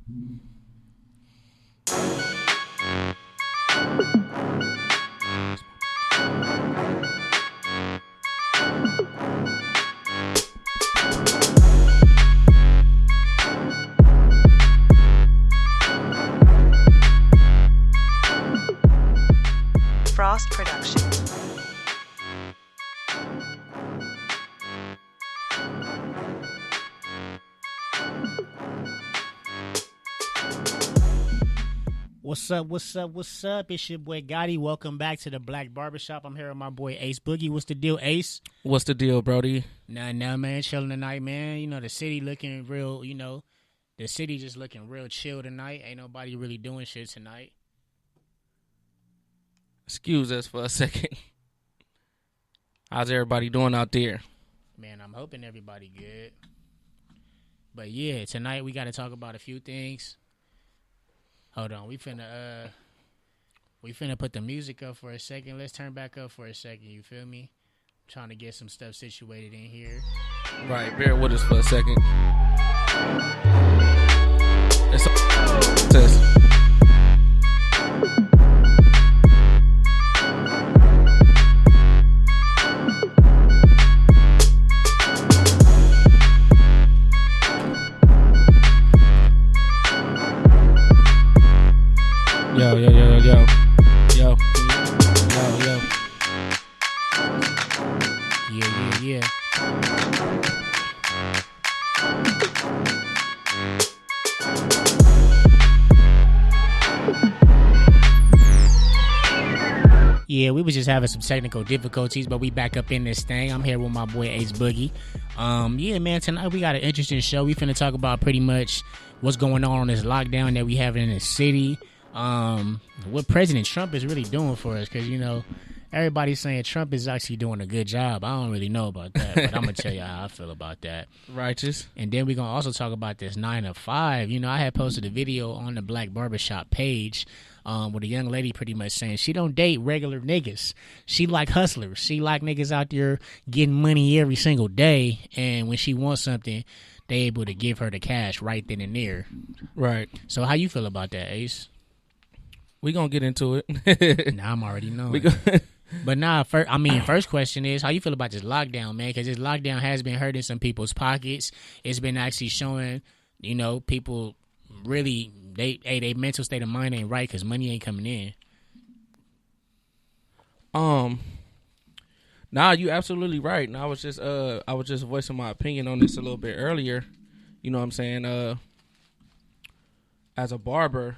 Frost Production. What's up? What's up? What's up? It's your boy Gotti. Welcome back to the Black Barbershop. I'm here with my boy Ace Boogie. What's the deal, Ace? What's the deal, Brody? Nah, man. Chilling tonight, man. You know, the city looking real, the city just looking real chill tonight. Ain't nobody really doing shit tonight. Excuse us for a second. How's everybody doing out there? Man, I'm hoping everybody good. But yeah, tonight we got to talk about a few things. Hold on, we finna put the music up for a second. Let's turn back up for a second. You feel me? I'm trying to get some stuff situated in here. Right, bear with us for a second. It's Yo. Yeah. Yeah, we was just having some technical difficulties, but we back up in this thing. I'm here with my boy Ace Boogie. Yeah, man, tonight we got an interesting show. We finna talk about pretty much what's going on this lockdown that we having in the city. What President Trump is really doing for us, because, everybody's saying Trump is actually doing a good job. I don't really know about that, but I'm going to tell you how I feel about that. Righteous. And then we're going to also talk about this 9 to 5. I had posted a video on the Black Barbershop page with a young lady pretty much saying she don't date regular niggas. She like hustlers. She like niggas out there getting money every single day, and when she wants something, they able to give her the cash right then and there. Right. So how you feel about that, Ace? We gonna get into it. Nah, I'm already knowing. But first question is, how you feel about this lockdown, man? Because this lockdown has been hurting some people's pockets. It's been actually showing, people really, they mental state of mind ain't right because money ain't coming in. Nah, you absolutely right. And I was just voicing my opinion on this a little bit earlier. You know what I'm saying? As a barber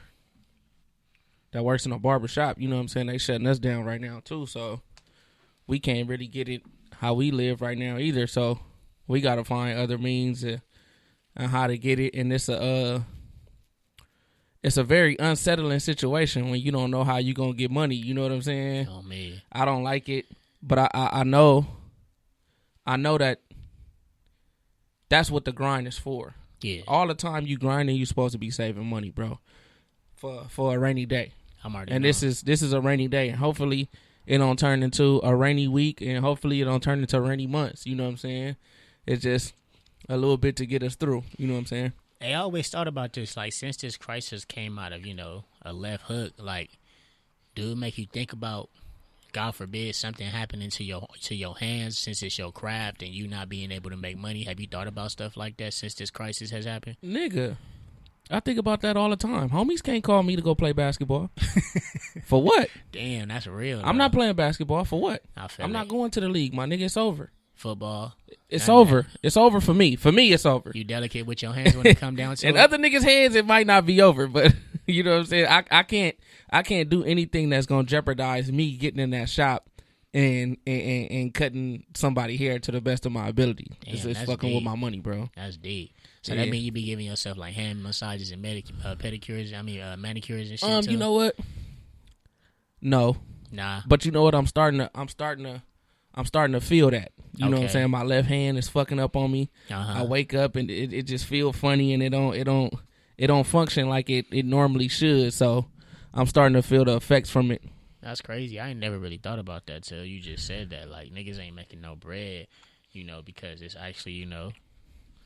that works in a barber shop, you know what I'm saying, they shutting us down right now too, so we can't really get it how we live right now either, so we gotta find other means on how to get it. And it's a very unsettling situation when you don't know how you gonna get money, you know what I'm saying? Oh man, I don't like it, but I know that that's what the grind is for. Yeah, all the time you grinding, you supposed to be saving money, bro, for a rainy day. This is a rainy day, and hopefully it don't turn into a rainy week, and hopefully it don't turn into rainy months. You know what I'm saying? It's just a little bit to get us through. You know what I'm saying? I always thought about this, like, since this crisis came out of, a left hook, like, do it make you think about, God forbid, something happening to your hands since it's your craft and you not being able to make money? Have you thought about stuff like that since this crisis has happened? Nigga, I think about that all the time. Homies can't call me to go play basketball. For what? Damn, that's real. I'm not playing basketball. For what? I'm not going to the league. My nigga, it's over. Football. It's over. It's over for me. For me, it's over. You delicate with your hands when it come down to and it. other niggas' hands, it might not be over, but you know what I'm saying? I can't do anything that's gonna jeopardize me getting in that shop and cutting somebody hair to the best of my ability. Damn, it's fucking deep with my money, bro. That's deep. So that means you be giving yourself like hand massages and pedicures. Manicures and shit too? You know what? No. Nah. But you know what? I'm starting to feel that. You know what I'm saying? My left hand is fucking up on me. I wake up and it just feel funny, and it don't function like it normally should. So I'm starting to feel the effects from it. That's crazy. I ain't never really thought about that till you just said that. Like, niggas ain't making no bread, because it's actually,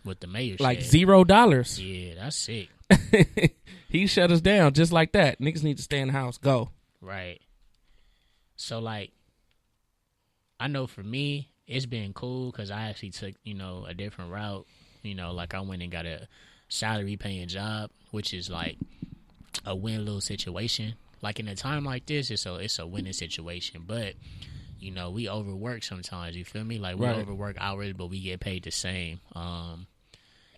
what the mayor like said. $0. Yeah, that's sick. He shut us down just like that. Niggas need to stay in the house. Go. Right. So, like, I know for me, it's been cool because I actually took, a different route. Like I went and got a salary paying job, which is like a win-lose situation. Like in a time like this, it's a winning situation. But, we overwork sometimes, you feel me? Like we overwork hours, but we get paid the same.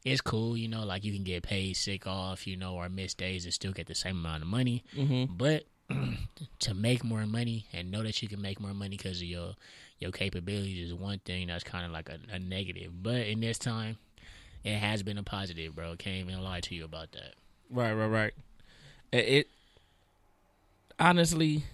It's cool, like you can get paid sick off, or miss days and still get the same amount of money. Mm-hmm. But to make more money and know that you can make more money because of your capabilities is one thing that's kind of like a negative. But in this time, it has been a positive, bro. Can't even lie to you about that. Right. It honestly,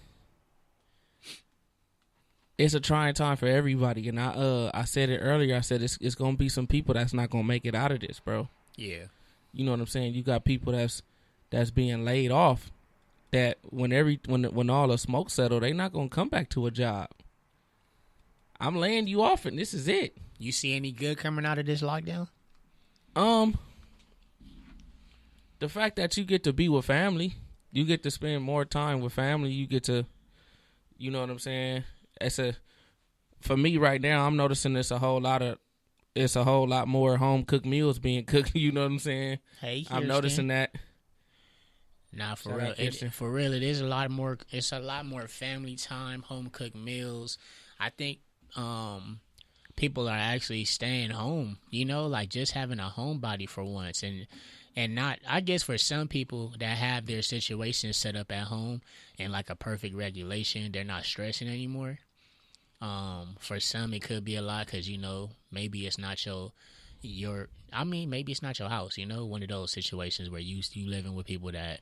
it's a trying time for everybody, and I said it earlier. I said it's gonna be some people that's not gonna make it out of this, bro. Yeah, you know what I'm saying. You got people that's being laid off. That when all the smoke settle, they not gonna come back to a job. I'm laying you off, and this is it. You see any good coming out of this lockdown? The fact that you get to be with family, you get to spend more time with family. You get to, you know what I'm saying. For me right now, I'm noticing it's a whole lot more home cooked meals being cooked. You know what I'm saying? Hey, I'm noticing that. Nah, for real. It is a lot more. It's a lot more family time, home cooked meals. I think people are actually staying home. Like just having a homebody for once, and not. I guess for some people that have their situation set up at home and like a perfect regulation, they're not stressing anymore. For some, it could be a lot because maybe it's not maybe it's not your house. One of those situations where you living with people that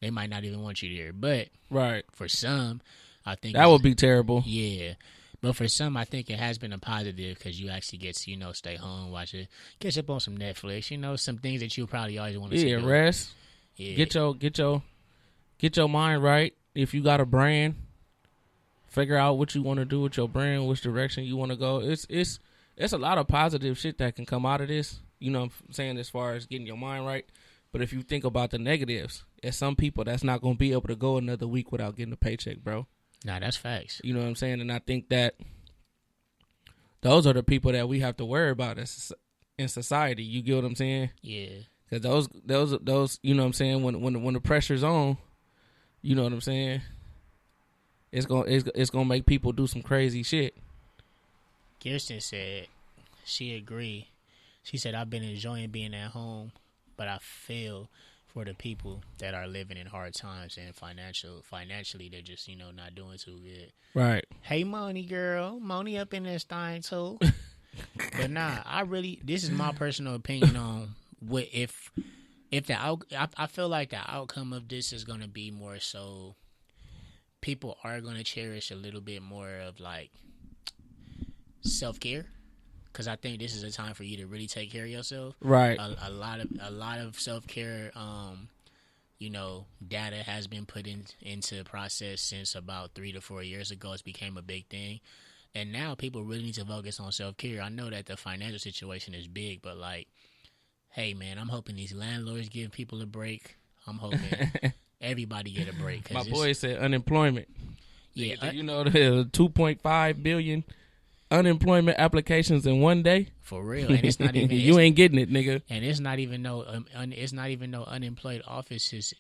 they might not even want you there. But right, for some, I think that would be terrible. Yeah, but for some, I think it has been a positive because you actually get to stay home, watch it, catch up on some Netflix. Some things that you probably always want to see. Yeah, rest. Yeah, get your mind right. If you got a brand, figure out what you want to do with your brand, which direction you want to go. It's a lot of positive shit that can come out of this. You know what I'm saying, as far as getting your mind right. But if you think about the negatives, there's some people that's not going to be able to go another week without getting a paycheck, bro. Nah, that's facts. You know what I'm saying? And I think that those are the people that we have to worry about in society. You get what I'm saying? Yeah. Because those, you know what I'm saying, when the pressure's on, you know what I'm saying, it's gonna make people do some crazy shit. Kirsten said she agreed. She said, I've been enjoying being at home, but I feel for the people that are living in hard times and financially they're just, not doing too good. Right. Hey, Moni girl. Moni up in this thing too. But nah, this is my personal opinion on what if I feel like the outcome of this is going to be more so people are going to cherish a little bit more of like self-care. Because I think this is a time for you to really take care of yourself. Right. A lot of self-care, data has been put into process since about 3 to 4 years ago. It's became a big thing. And now people really need to focus on self-care. I know that the financial situation is big, but like, hey, man, I'm hoping these landlords give people a break. I'm hoping everybody get a break. My boy said unemployment. Yeah. The 2.5 billion unemployment applications in one day. For real. And it's not even you ain't getting it, nigga. And it's not even no unemployed offices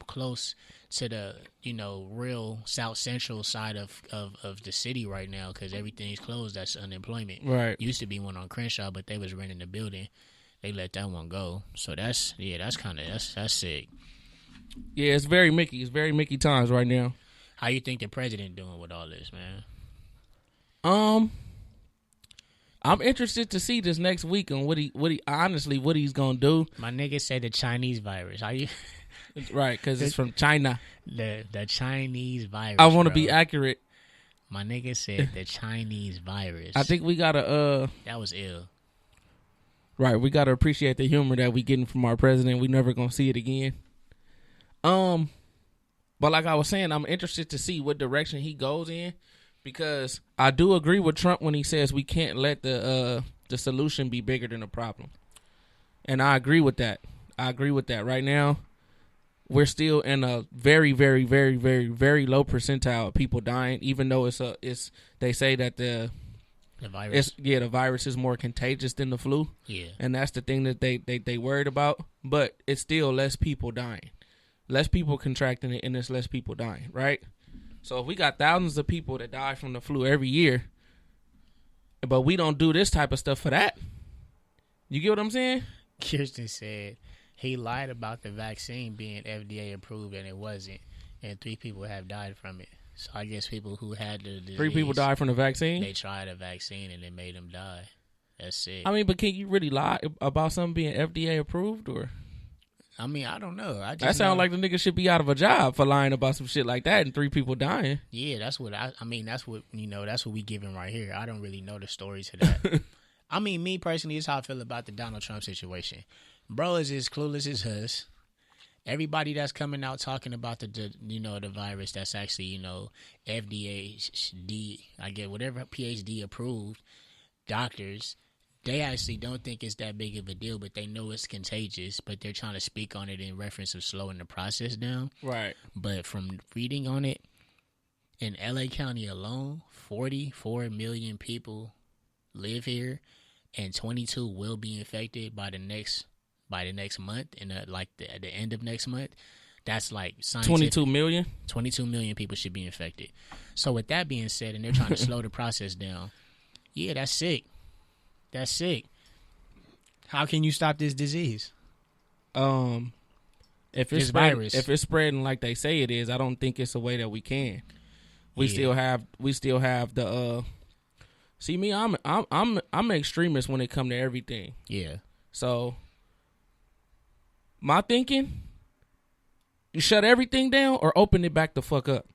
close to the real South Central side of the city right now because everything's closed. That's unemployment. Right. Used to be one on Crenshaw, but they was renting the building. They let that one go. So that's sick. Yeah, it's very Mickey. It's very Mickey times right now. How you think the president doing with all this, man? I'm interested to see this next week on what he's gonna do. My nigga said the Chinese virus. How you? Right, because it's from China. The Chinese virus. I want to be accurate. My nigga said the Chinese virus. I think we gotta That was ill. Right, we gotta appreciate the humor that we getting from our president. We never gonna see it again. But like I was saying, I'm interested to see what direction he goes in. Because I do agree with Trump when he says we can't let the solution be bigger than the problem. And I agree with that. I agree with that. Right now, we're still in a very, very, very, very, very low percentile of people dying. Even though they say that the virus, the virus is more contagious than the flu. Yeah, and that's the thing that they worried about. But it's still less people dying, less people contracting it, and there's less people dying. Right. So if we got thousands of people that die from the flu every year, but we don't do this type of stuff for that, you get what I'm saying? Kirsten said he lied about the vaccine being FDA approved and it wasn't, and 3 people have died from it. So I guess people who had the disease, 3 people died from the vaccine? They tried a vaccine and it made them die. That's sick. I mean, but can you really lie about something being FDA approved? Or I mean, I don't know. That sounds like the nigga should be out of a job for lying about some shit like that and 3 people dying. Yeah, that's what I mean, that's what we giving right here. I don't really know the story to that. I mean, me personally, it's how I feel about the Donald Trump situation. Bro is as clueless as us. Everybody that's coming out talking about the virus that's actually, FDA, I get whatever PhD approved, doctors, they actually don't think it's that big of a deal, but they know it's contagious, but they're trying to speak on it in reference of slowing the process down. Right. But from reading on it, in LA County alone, 44 million people live here, and 22 will be infected by the next month, and at the end of next month. That's like 22 million? 22 million people should be infected. So with that being said, and they're trying to slow the process down, yeah, that's sick. That's sick. How can you stop this disease? If it's spreading like they say it is, I don't think it's a way that we can. We still have the see me, I'm an extremist when it come to everything. Yeah. So my thinking, you shut everything down or open it back the fuck up.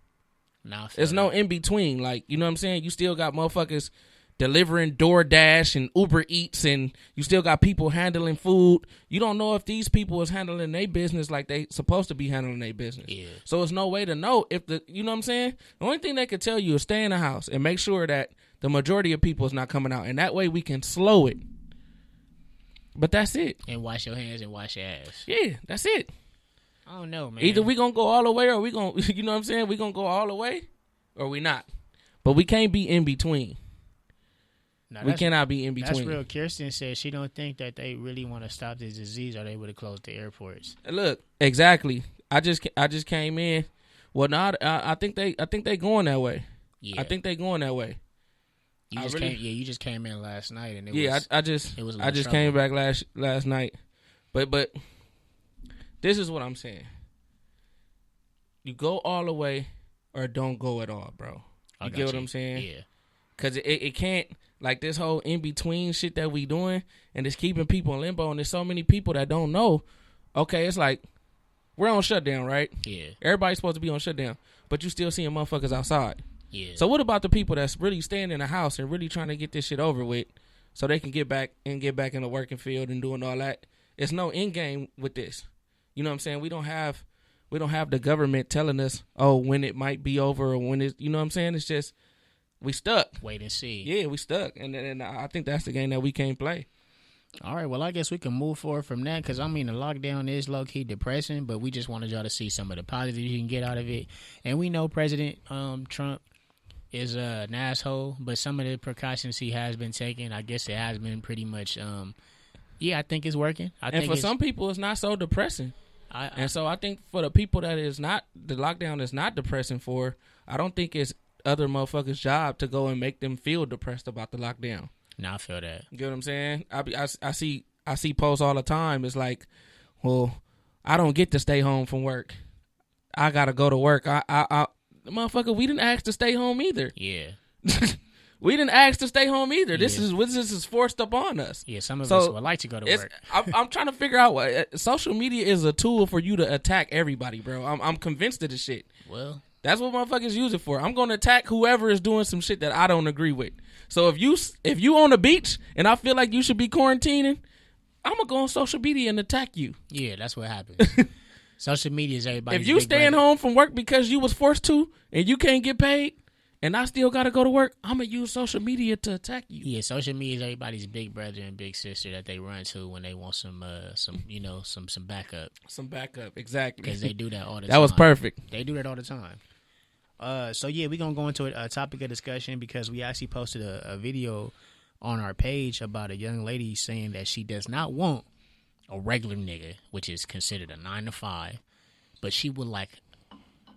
There's no in between. Like, you know what I'm saying? You still got motherfuckers delivering DoorDash and Uber Eats, and you still got people handling food. You don't know if these people is handling their business like they supposed to be handling their business. Yeah. So it's no way to know if you know what I'm saying? The only thing they could tell you is stay in the house and make sure that the majority of people is not coming out, and that way we can slow it. But that's it. And wash your hands and wash your ass. Yeah, that's it. I don't know, man. Either we gonna go all the way or we gonna, you know what I'm saying? We gonna go all the way or we not. But we can't be in between. We cannot be in between. That's real. Kirsten said she don't think that they really want to stop this disease or they would have closed the airports. Look, exactly. I just came in. Well, now I think they going that way. Yeah. I think they going that way. You just came in last night and I just came back last night. But this is what I'm saying. You go all the way or don't go at all, bro. You get what I'm saying? Yeah. Because it can't, like this whole in-between shit that we doing, and it's keeping people in limbo, and there's so many people that don't know. Okay, it's like, we're on shutdown, right? Yeah. Everybody's supposed to be on shutdown, but you still seeing motherfuckers outside. Yeah. So what about the people that's really staying in the house and really trying to get this shit over with so they can get back in the working field and doing all that? It's no end game with this. You know what I'm saying? We don't have the government telling us, oh, when it might be over or when it's, you know what I'm saying? It's just, we stuck. Wait and see. Yeah, we stuck. And I think that's the game that we can't play. All right, well, I guess we can move forward from that because, I mean, the lockdown is low-key depressing, but we just wanted y'all to see some of the positives you can get out of it. And we know President Trump is an asshole, but some of the precautions he has been taking, I guess it has been pretty much, I think it's working. And for some people, it's not so depressing. So I think for the people that the lockdown is not depressing for, I don't think it's other motherfuckers' job to go and make them feel depressed about the lockdown. No, I feel that. You get what I'm saying? I see posts all the time. It's like, well, I don't get to stay home from work. I gotta go to work. Motherfucker, we didn't ask to stay home either. Yeah. We didn't ask to stay home either. Yeah. This is forced upon us. Yeah, some of us would like to go to work. I'm trying to figure out what social media is a tool for you to attack everybody, bro. I'm convinced of this shit. Well, that's what motherfuckers use it for. I'm gonna attack whoever is doing some shit that I don't agree with. So if you on the beach and I feel like you should be quarantining, I'm gonna go on social media and attack you. Yeah, that's what happens. Social media is everybody. If you staying home from work because you was forced to and you can't get paid, and I still got to go to work, I'm going to use social media to attack you. Yeah, social media is everybody's big brother and big sister that they run to when they want some backup. Some backup, exactly. Because they do that all the time. That was perfect. They do that all the time. So yeah, we're gonna go into a topic of discussion because we actually posted a video on our page about a young lady saying that she does not want a regular nigga, which is considered a 9 to 5, but she would like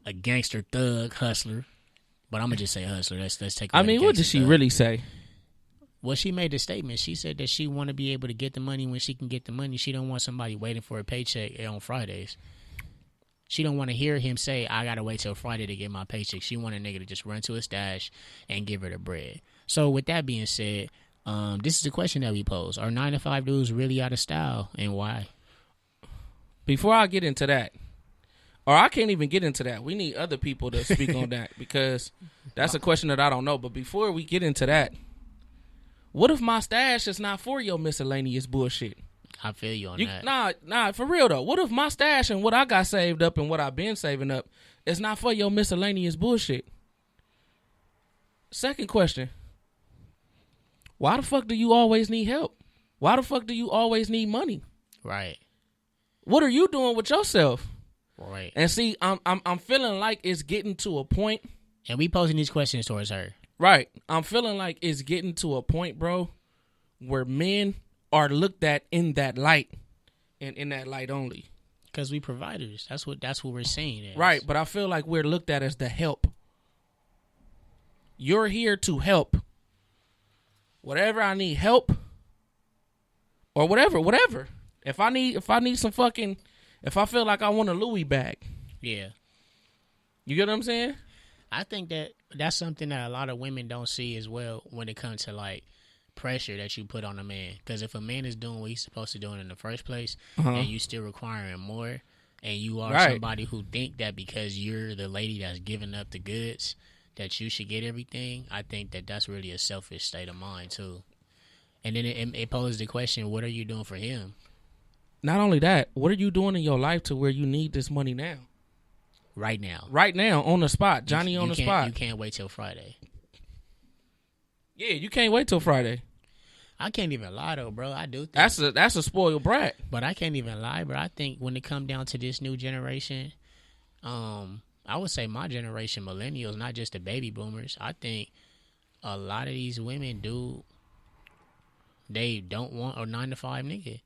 a gangster thug hustler. But I'm gonna just say hustler. Let's take. I mean, what did she really say? Well, she made the statement. She said that she want to be able to get the money when she can get the money. She don't want somebody waiting for a paycheck on Fridays. She don't want to hear him say, I got to wait till Friday to get my paycheck. She want a nigga to just run to a stash and give her the bread. So with that being said, this is the question that we pose. Are 9 to 5 dudes really out of style and why? Before I get into that, or I can't even get into that. We need other people to speak on that because that's a question that I don't know. But before we get into that, what if my stash is not for your miscellaneous bullshit? I feel you on that. Nah, for real though. What if my stash and what I got saved up and what I've been saving up is not for your miscellaneous bullshit? Second question. Why the fuck do you always need help? Why the fuck do you always need money? Right. What are you doing with yourself? Right. And see, I'm feeling like it's getting to a point. And we posing these questions towards her. Right. I'm feeling like it's getting to a point, bro, where men are looked at in that light and in that light only. Because we providers. That's what we're saying. Is. Right, but I feel like we're looked at as the help. You're here to help. Whatever I need help or whatever. If I need some fucking, if I feel like I want a Louis bag. Yeah. You get what I'm saying? I think that's something that a lot of women don't see as well when it comes to like pressure that you put on a man. Because if a man is doing what he's supposed to do in the first place and you still requiring more and you are somebody who think that because you're the lady that's giving up the goods that you should get everything, I think that that's really a selfish state of mind too. And then it poses the question, what are you doing for him? Not only that, what are you doing in your life to where you need this money now? Right now, on the spot. Johnny on the spot. You can't wait till Friday. Yeah, you can't wait till Friday. I can't even lie though, bro. I do think that's a spoiled brat. But I can't even lie, bro. I think when it come down to this new generation, I would say my generation, millennials, not just the baby boomers. I think a lot of these women they don't want a 9 to 5 nigga.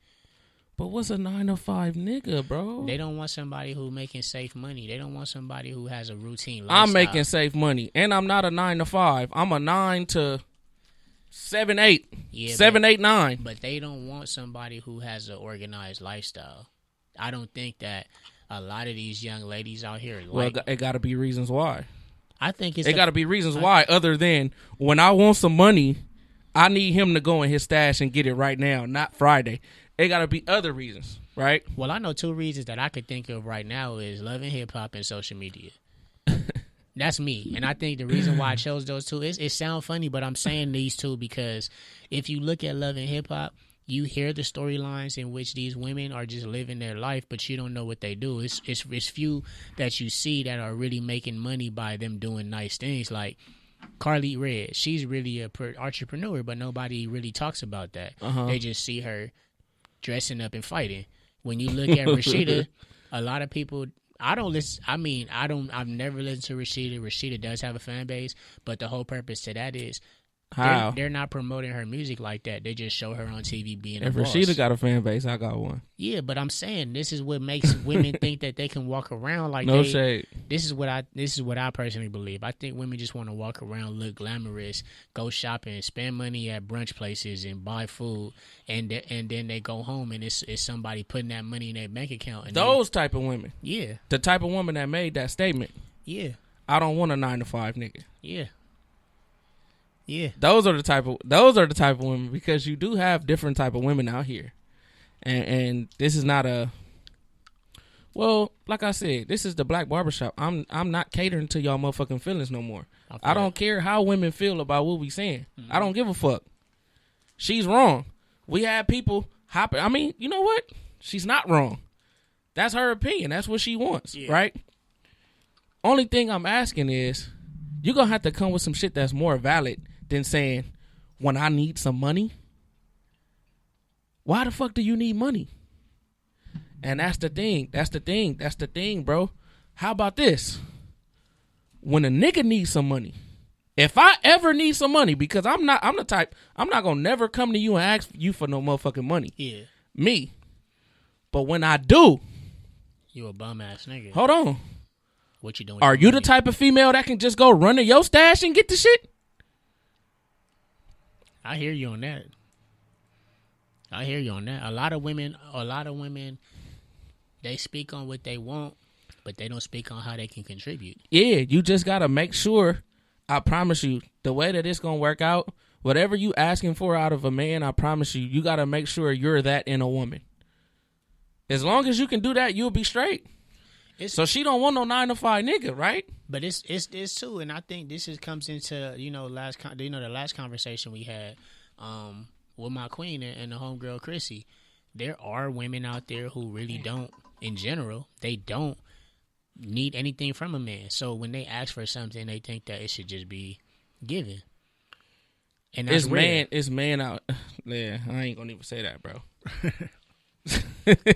But what's a 9 to 5 nigga, bro? They don't want somebody who making safe money. They don't want somebody who has a routine lifestyle. I'm making safe money, and I'm not a 9 to 5. I'm a 9 to 7, 8. Yeah, 7, 8, 9. But they don't want somebody who has an organized lifestyle. I don't think that a lot of these young ladies out here it got to be reasons why. I think it got to be reasons why other than when I want some money, I need him to go in his stash and get it right now, not Friday. It got to be other reasons, right? Well, I know 2 reasons that I could think of right now is loving hip-hop and social media. That's me. And I think the reason why I chose those 2 is it sounds funny, but I'm saying these 2 because if you look at love and hip-hop, you hear the storylines in which these women are just living their life, but you don't know what they do. It's few that you see that are really making money by them doing nice things. Like Carly Red, she's really a entrepreneur, but nobody really talks about that. They just see her dressing up and fighting. When you look at Rashida, a lot of people, I don't listen. I mean, I've never listened to Rashida. Rashida does have a fan base, but the whole purpose to that is they're not promoting her music like that. They just show her on TV being a boss. If Rashida got a fan base, I got one. Yeah, but I'm saying this is what makes women think that they can walk around like no shade. This is what I personally believe. I think women just want to walk around, look glamorous, go shopping, spend money at brunch places, and buy food, and then they go home and it's somebody putting that money in their bank account. And those type of women. Yeah. The type of woman that made that statement. Yeah. I don't want a 9 to 5 nigga. Yeah. Yeah. Those are the type of women, because you do have different type of women out here. And this is not like I said, this is the Black Barbershop. I'm not catering to y'all motherfucking feelings no more. I don't care how women feel about what we saying. I don't give a fuck. She's wrong. We have people hopping. I mean, you know what? She's not wrong. That's her opinion. That's what she wants, right? Only thing I'm asking is, you're gonna have to come with some shit that's more valid than saying, when I need some money, why the fuck do you need money? And that's the thing, bro. How about this? When a nigga needs some money, if I ever need some money, because I'm the type, I'm not gonna never come to you and ask you for no motherfucking money. Yeah. Me. But when I do, You a bum ass nigga. hold on. What you doing? Are you the type of female that can just go run to your stash and get the shit? I hear you on that. A lot of women, they speak on what they want, but they don't speak on how they can contribute. Yeah, you just gotta make sure. I promise you, the way that it's gonna work out, whatever you asking for out of a man, I promise you, you gotta make sure you're that in a woman. As long as you can do that, you'll be straight. So she don't want no 9 to 5 nigga, right? But it's too, and I think this comes into the last conversation we had with my queen and the homegirl Chrissy. There are women out there who really don't, in general, they don't need anything from a man. So when they ask for something, they think that it should just be given. And that's it's man out. Yeah, I ain't gonna even say that, bro.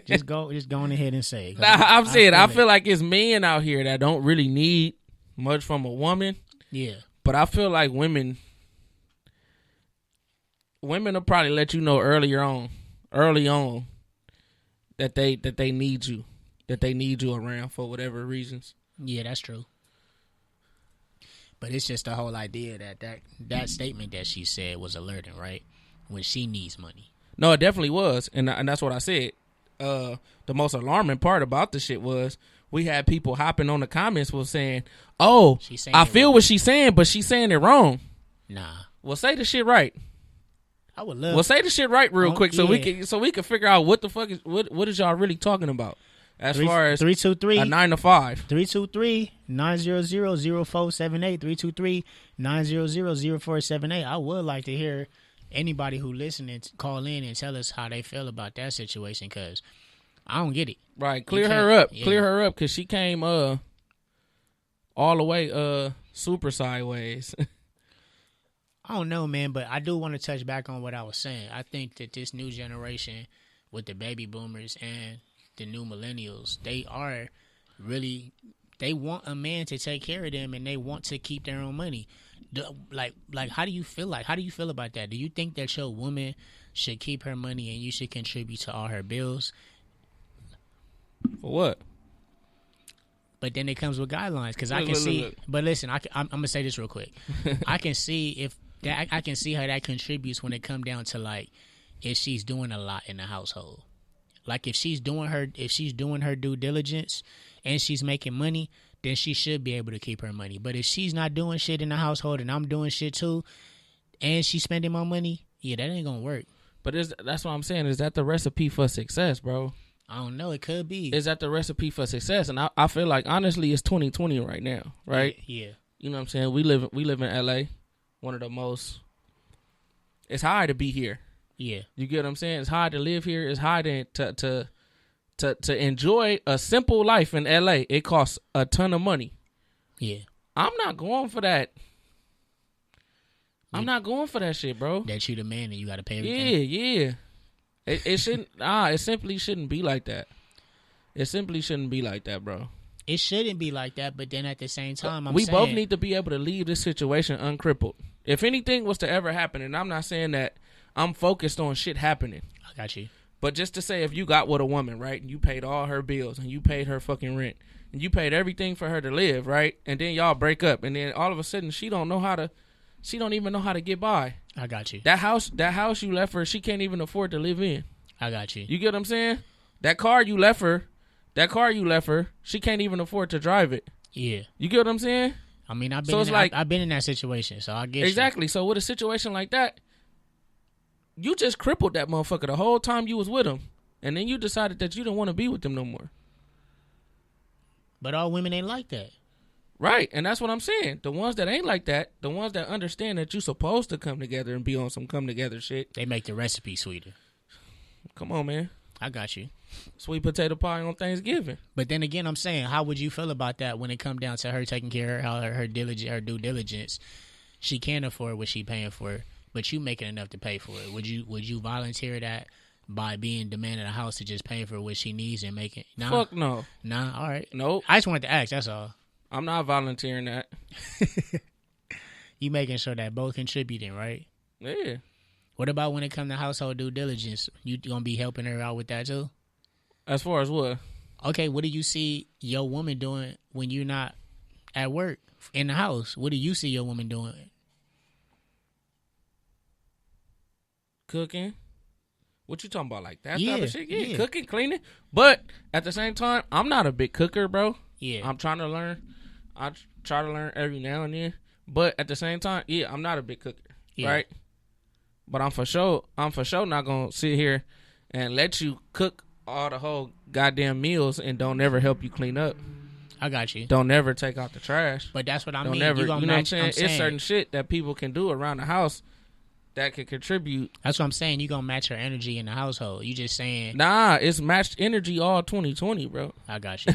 just go on ahead and say it. Nah, I'm saying I feel like it's men out here that don't really need much from a woman. Yeah. But I feel like women will probably let you know early on that they need you. That they need you around for whatever reasons. Yeah, that's true. But it's just the whole idea that statement that she said was alerting, right? When she needs money. No, it definitely was, and that's what I said. The most alarming part about the shit was we had people hopping on the comments was saying, "Oh, I feel what she's saying, but she's saying it wrong." Nah. Well, say the shit right. I would love. Well, say the shit right real quick so we can figure out what the fuck is what is y'all really talking about as far as 323 a 9 to 5. 323-900-0478. 323-900-0478. I would like to hear anybody who listening call in and tell us how they feel about that situation, because I don't get it. Right, clear her up. Yeah. Clear her up, because she came all the way super sideways. I don't know, man, but I do want to touch back on what I was saying. I think that this new generation with the baby boomers and the new millennials, they want a man to take care of them, and they want to keep their own money. Like, how do you feel about that? Do you think that your woman should keep her money and you should contribute to all her bills? For what? But then it comes with guidelines, because I can see. But listen, I'm gonna say this real quick. I can see I can see how that contributes when it comes down to, like, if she's doing a lot in the household. Like, if she's doing her due diligence and she's making money, then she should be able to keep her money. But if she's not doing shit in the household and I'm doing shit too, and she's spending my money, yeah, that ain't gonna work. But that's what I'm saying. Is that the recipe for success, bro? I don't know. It could be. Is that the recipe for success? And I feel like, honestly, it's 2020 right now, right? Yeah. You know what I'm saying? We live in LA, one of the most. It's hard to be here. Yeah. You get what I'm saying? It's hard to live here. It's hard to enjoy a simple life in LA. It costs a ton of money. Yeah. I'm not going for that. I'm not going for that shit, bro. That you the man and you got to pay everything. Yeah. It shouldn't. It simply shouldn't be like that. It simply shouldn't be like that, bro. It shouldn't be like that, but then at the same time, we both need to be able to leave this situation uncrippled. If anything was to ever happen, and I'm not saying that I'm focused on shit happening. I got you. But just to say, if you got with a woman, right, and you paid all her bills, and you paid her fucking rent, and you paid everything for her to live, right, and then y'all break up, and then all of a sudden she don't even know how to get by. I got you. That house you left her, she can't even afford to live in. I got you. You get what I'm saying? That car you left her, she can't even afford to drive it. Yeah. You get what I'm saying? I mean, I've been in that situation, so I get exactly. You. So with a situation like that, you just crippled that motherfucker the whole time you was with him, and then you decided that you don't want to be with them no more. But all women ain't like that. Right, and that's what I'm saying. The ones that ain't like that, the ones that understand that you supposed to come together and be on some come together shit, they make the recipe sweeter. Come on, man. I got you. Sweet potato pie on Thanksgiving. But then again, I'm saying, how would you feel about that when it come down to her taking care of her due diligence? She can't afford what she paying for, but you making enough to pay for it. Would you volunteer that by being demanding a house to just pay for what she needs and making? Nah? Fuck no. Nah, all right. Nope. I just wanted to ask, that's all. I'm not volunteering that. You making sure that both contributing, right? Yeah. What about when it comes to household due diligence? You gonna be helping her out with that too? As far as what? Okay, what do you see your woman doing when you're not at work in the house? What do you see your woman doing? Cooking. What you talking about, like that Yeah, type of shit? Yeah, yeah. cooking, cleaning. But at the same time, I'm not a big cooker, bro. Yeah. I'm trying to learn. I try to learn every now and then. But at the same time, yeah, I'm not a big cooker, Yeah. right? But I'm for sure not gonna sit here and let you cook all the whole goddamn meals and don't ever help you clean up. I got you. Don't never take out the trash. But that's what I Don't mean. never, You gonna you know match, what I'm saying? It's certain shit that people can do around the house that can contribute. That's what I'm saying. You gonna match her energy in the household. You just saying. Nah, it's matched energy all 2020, bro. I got you.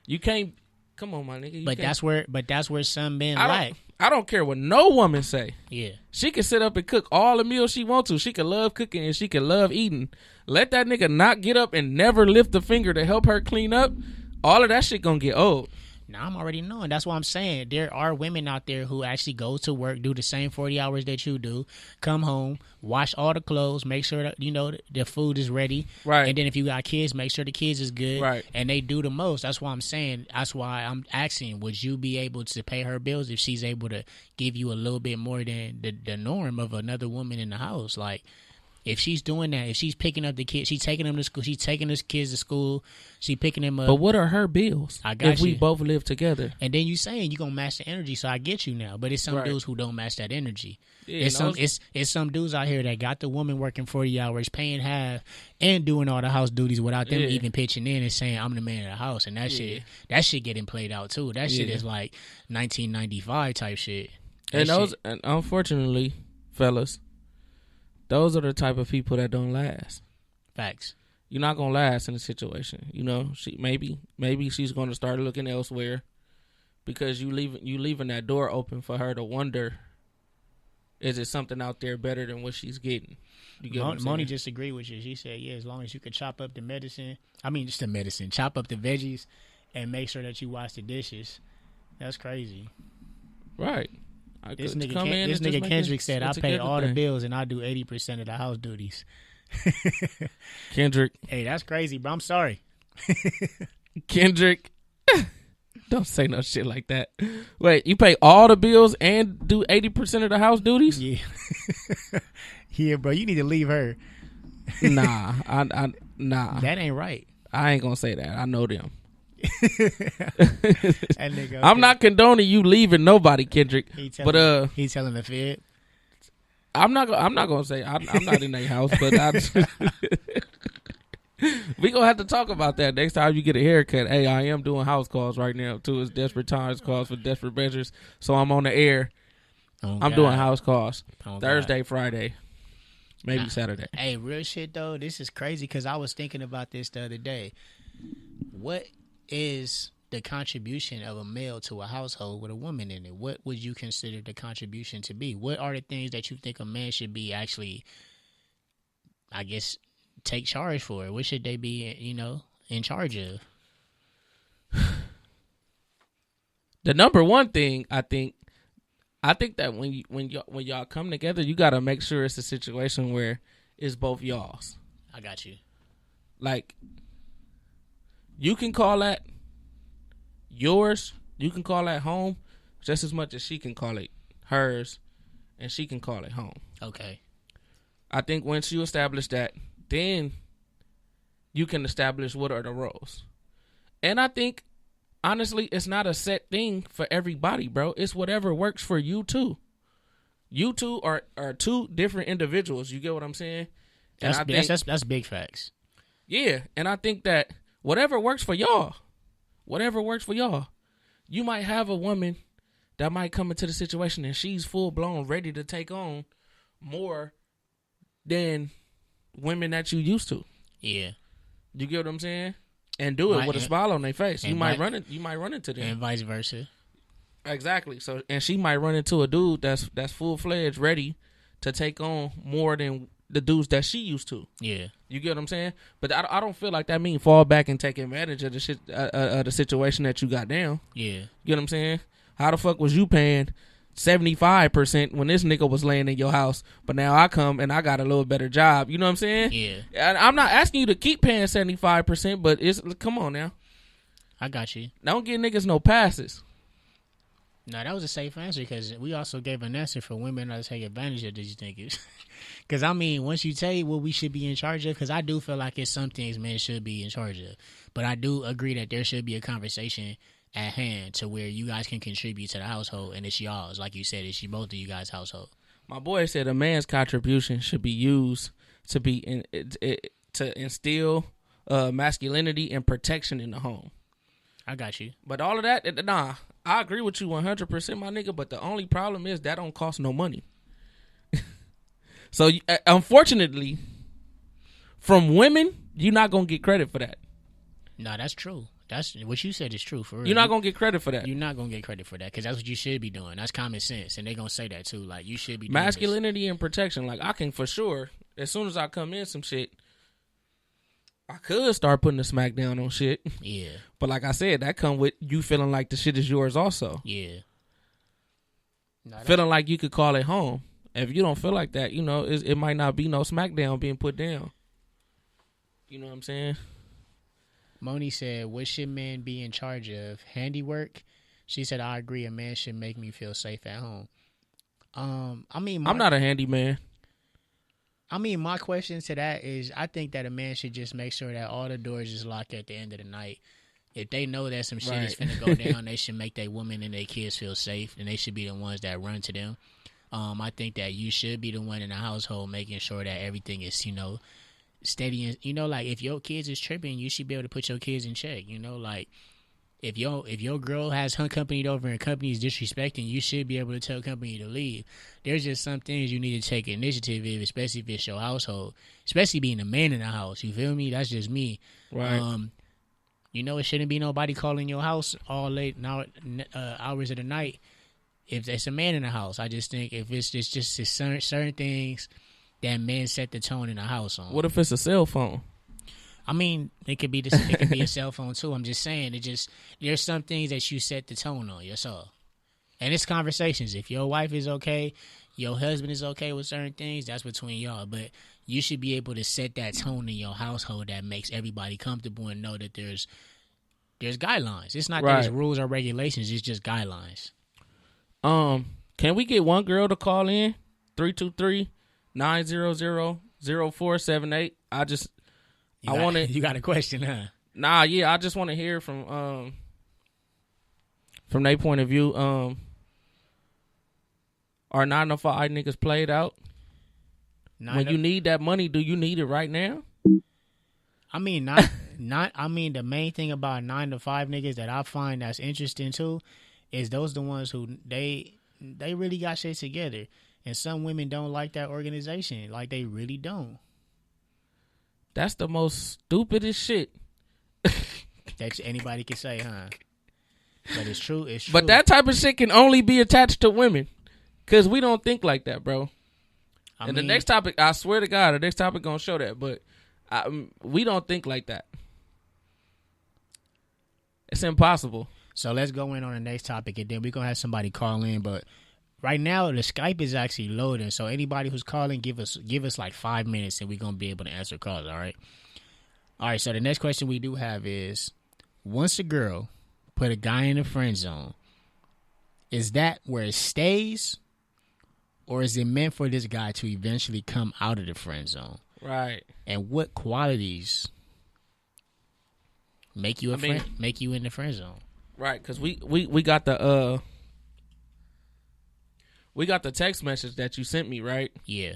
You can't. Come on, my nigga. You But can't- that's where some men I lack. don't care what no woman say. Yeah. She can sit up and cook all the meals she wants to. She can love cooking and she can love eating. Let that nigga not get up and never lift a finger to help her clean up. All of that shit gonna get old. Now I'm already knowing. That's why I'm saying there are women out there who actually go to work, do the same 40 hours that you do, come home, wash all the clothes, make sure that the food is ready, Right. And then if you got kids, make sure the kids is good, Right. And they do the most. That's why I'm saying. That's why I'm asking. Would you be able to pay her bills if she's able to give you a little bit more than the norm of another woman in the house? Like, if she's doing that, if she's picking up the kids, she's taking them to school, she's taking his kids to school, she picking them up. But what are her bills? I got if we you. both live together. And then you saying you gonna match the energy, so I get you now. But it's some Right. dudes who don't match that energy. Yeah, It's some dudes out here that got the woman working 40 hours, paying half, and doing all the house duties without them Yeah. even pitching in and saying I'm the man of the house. And that shit getting played out too. That shit Yeah. is like 1995 type shit. That And those, shit- and unfortunately, fellas, those are the type of people that don't last. facts. You're not gonna last in a situation. You know, maybe she's gonna start looking elsewhere because you leaving that door open for her to wonder, is it something out there better than what she's getting? You get what I'm Moni saying? just agreed with you. She said, yeah, as long as you can chop up the medicine, chop up the veggies, and make sure that you wash the dishes. That's crazy. Right. This Come nigga, in this and just nigga make Kendrick it said, I pay together all the thing. bills and I do 80% of the house duties. Kendrick, Hey, that's crazy, bro. I'm sorry. don't say no shit like that. Wait, you pay all the bills and do 80% of the house duties? Yeah. Yeah, bro, you need to leave her. Nah, nah. That ain't right. I ain't gonna say that. I know them. That nigga, I'm not condoning you leaving nobody, Kendrick. He But he's telling the Fed. I'm not gonna say I'm not in their house, but we gonna have to talk about that next time you get a haircut. Hey, I am doing house calls right now too. It's desperate times, calls for desperate measures. So I'm on the air. Oh, I'm God. doing house calls Oh, God. Thursday, Friday, maybe Saturday. Hey, real shit though, this is crazy because I was thinking about this the other day. What is the contribution of a male to a household with a woman in it? What would you consider the contribution to be? What are the things that you think a man should be actually, I guess, take charge for? What should they be, in charge of? The number one thing I think that when y'all come together, you gotta make sure it's a situation where it's both y'all's. I got you. Like, you can call that yours. You can call that home just as much as she can call it hers, and she can call it home. Okay. I think once you establish that, then you can establish what are the roles. And I think, honestly, it's not a set thing for everybody, bro. It's whatever works for you two. You two are two different individuals. You get what I'm saying? And That's big facts. Yeah, and I think that whatever works for y'all, you might have a woman that might come into the situation and she's full blown ready to take on more than women that you used to. Yeah. You get what I'm saying? And do it with a smile on their face. You might run into them. And vice versa. Exactly. So, and she might run into a dude that's full-fledged, ready to take on more than the dudes that she used to. Yeah. You get what I'm saying? But I don't feel like that means fall back and take advantage of the shit, the situation that you got down. Yeah. You get what I'm saying? How the fuck was you paying 75% when this nigga was laying in your house, but now I come and I got a little better job? You know what I'm saying? Yeah. And I'm not asking you to keep paying 75%, but come on now. I got you. Don't give niggas no passes. No, that was a safe answer because we also gave an answer for women not to take advantage of. Did you think it? Because I mean, once you tell you what we should be in charge of, because I do feel like it's some things men should be in charge of, but I do agree that there should be a conversation at hand to where you guys can contribute to the household, and it's y'all's. Like you said, it's both of you guys' household. My boy said a man's contribution should be used to to instill masculinity and protection in the home. I got you. But all of that, nah, I agree with you 100%, my nigga. But the only problem is that don't cost no money. So unfortunately, from women, you're not gonna get credit for that. No, that's true. That's what you said is true for real. You're not gonna get credit for that. You're not gonna get credit for that because that's what you should be doing. That's common sense, and they're gonna say that too. Like you should be doing masculinity and protection. Like I can for sure. As soon as I come in some shit, I could start putting the smack down on shit. Yeah. But like I said, that come with you feeling like the shit is yours also. Yeah. No, feeling like you could call it home. If you don't feel like that, you know, it might not be no smackdown being put down. You know what I'm saying? Moni said, what should men be in charge of? Handiwork? She said, I agree. A man should make me feel safe at home. I mean, I'm not a handyman. I mean, my question to that is, I think that a man should just make sure that all the doors is locked at the end of the night. If they know that some shit is finna go down, they should make their women and their kids feel safe, and they should be the ones that run to them. I think that you should be the one in the household making sure that everything is, you know, steady. And, you know, like, if your kids is tripping, you should be able to put your kids in check. You know, like, if your girl has her company over and company is disrespecting, you should be able to tell company to leave. There's just some things you need to take initiative in, especially if it's your household, especially being a man in the house. You feel me? That's just me. Right. You know, it shouldn't be nobody calling your house all late hours of the night if there's a man in the house. I just think if it's just certain things that men set the tone in the house on. What if it's a cell phone? I mean, it could be a cell phone too. I'm just saying, there's some things that you set the tone on. That's all. And it's conversations. If your wife is okay, your husband is okay with certain things, that's between y'all. But you should be able to set that tone in your household that makes everybody comfortable and know that there's guidelines. It's not that it's rules or regulations. It's just guidelines. Can we get one girl to call in? 323-900-0478. You got a question, huh? Nah, yeah, I just want to hear from their point of view. Are 9 to 5 niggas played out? When you need that money, do you need it right now? I mean, the main thing about 9 to 5 niggas that I find that's interesting too is those the ones who they really got shit together. And some women don't like that organization. Like, they really don't. That's the most stupidest shit that anybody can say, huh? But it's true. It's true. But that type of shit can only be attached to women, because we don't think like that, bro. The next topic, I swear to God, the next topic gonna show that. But we don't think like that. It's impossible. So let's go in on the next topic, and then we're gonna have somebody call in. But right now, the Skype is actually loading. So anybody who's calling, give us like 5 minutes, and we're gonna be able to answer calls. All right. All right. So the next question we do have is: once a girl put a guy in the friend zone, is that where it stays, or is it meant for this guy to eventually come out of the friend zone? Right. And what qualities make you make you in the friend zone? Right, because we got the text message that you sent me, right? Yeah.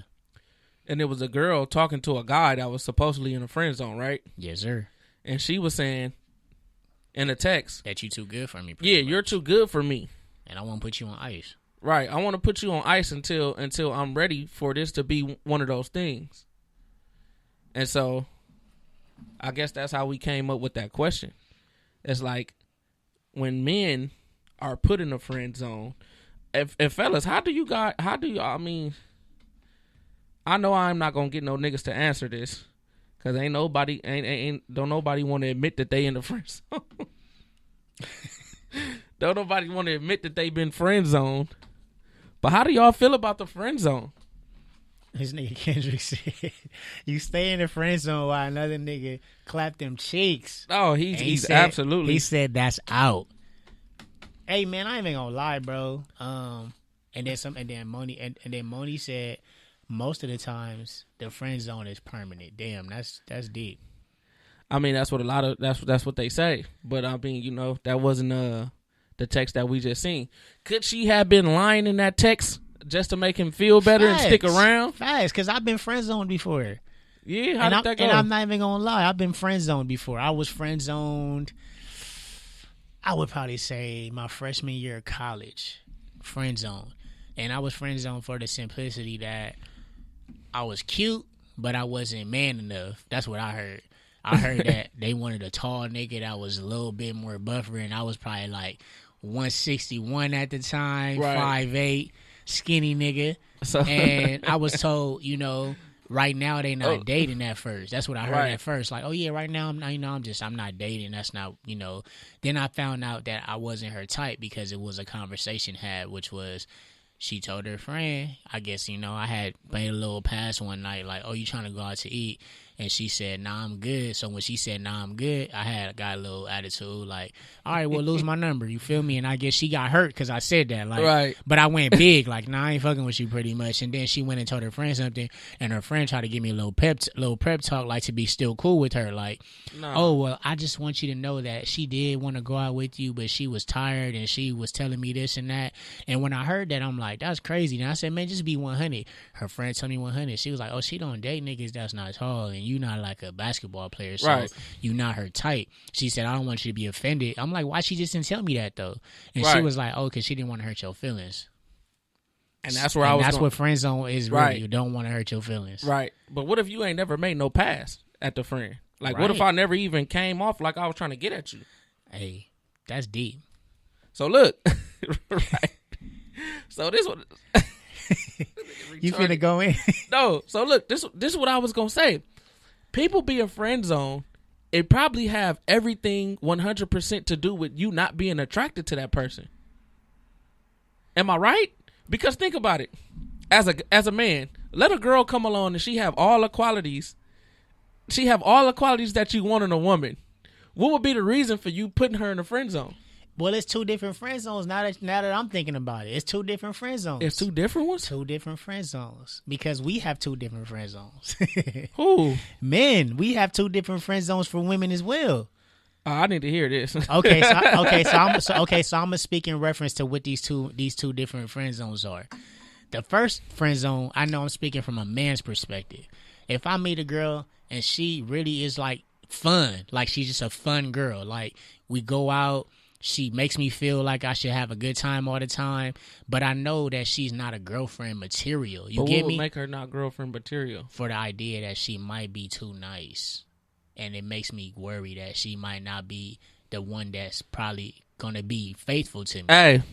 And it was a girl talking to a guy that was supposedly in the friend zone, right? Yes, sir. And she was saying in the text that you too good for me. Yeah, you're too good for me, and I want to put you on ice. Right, I want to put you on ice until I'm ready for this to be one of those things. And so I guess that's how we came up with that question. It's like when men are put in a friend zone. If fellas, I mean, I know I'm not gonna get no niggas to answer this, cause don't nobody want to admit that they in the friend zone. Don't nobody want to admit that they been friend zoned. But how do y'all feel about the friend zone? This nigga Kendrick said, "You stay in the friend zone while another nigga clap them cheeks." Oh, he's absolutely. He said that's out. Hey man, I ain't even gonna lie, bro. And then Moni said most of the times the friend zone is permanent. Damn, that's deep. I mean, that's what they say. But I mean, you know, that wasn't the text that we just seen. Could she have been lying in that text just to make him feel better and stick around? Facts, because I've been friend zoned before. Yeah, how did that go? And I'm not even gonna lie, I've been friend zoned before. I was friend zoned. I would probably say my freshman year of college, friend zone. And I was friend zoned for the simplicity that I was cute, but I wasn't man enough. That's what I heard. I heard that they wanted a tall nigga that was a little bit more buffer, and I was probably like 161 at the time, right. 5'8", skinny nigga. So and I was told, you know, right now they not dating at first. That's what I heard at first. Like, oh yeah, right now I'm not dating. That's not, you know. Then I found out that I wasn't her type because it was a conversation had, which was she told her friend, I guess, you know, I had made a little pass one night, like, oh, you trying to go out to eat? And she said, nah, I'm good. So when she said, nah, I'm good, I got a little attitude, like, all right, well, lose my number. You feel me? And I guess she got hurt because I said that. Like, right. But I went big, like, nah, I ain't fucking with you pretty much. And then she went and told her friend something, and her friend tried to give me a little prep talk, like, to be still cool with her. Like, oh, well, I just want you to know that she did want to go out with you, but she was tired, and she was telling me this and that. And when I heard that, I'm like, that's crazy. And I said, man, just be 100. Her friend told me 100. She was like, oh, she don't date niggas that's not tall, and you not like a basketball player, so you not her type. She said, I don't want you to be offended. I'm like, why she just didn't tell me that though? And she was like, oh, because she didn't want to hurt your feelings. And that's where that's what friend zone is, really. You don't want to hurt your feelings. Right. But what if you ain't never made no pass at the friend? Like, what if I never even came off like I was trying to get at you? Hey, that's deep. So look. Right. So this one. You finna go in? No. So look, this is what I was gonna say. People be in friend zone, it probably have everything 100% to do with you not being attracted to that person. Am I right? Because think about it. As a man, let a girl come along and she have all the qualities. She have all the qualities that you want in a woman. What would be the reason for you putting her in a friend zone? Well, it's two different friend zones now that I'm thinking about it. It's two different friend zones. It's two different ones? Two different friend zones. Because we have two different friend zones. Who? Men. We have two different friend zones for women as well. I need to hear this. So I'm gonna speak in reference to what these two different friend zones are. The first friend zone, I know I'm speaking from a man's perspective. If I meet a girl and she really is like fun, like she's just a fun girl, like we go out, she makes me feel like I should have a good time all the time, but I know that she's not a girlfriend material. You get me? What would make her not girlfriend material? For the idea that she might be too nice. And it makes me worry that she might not be the one that's probably going to be faithful to me. Hey,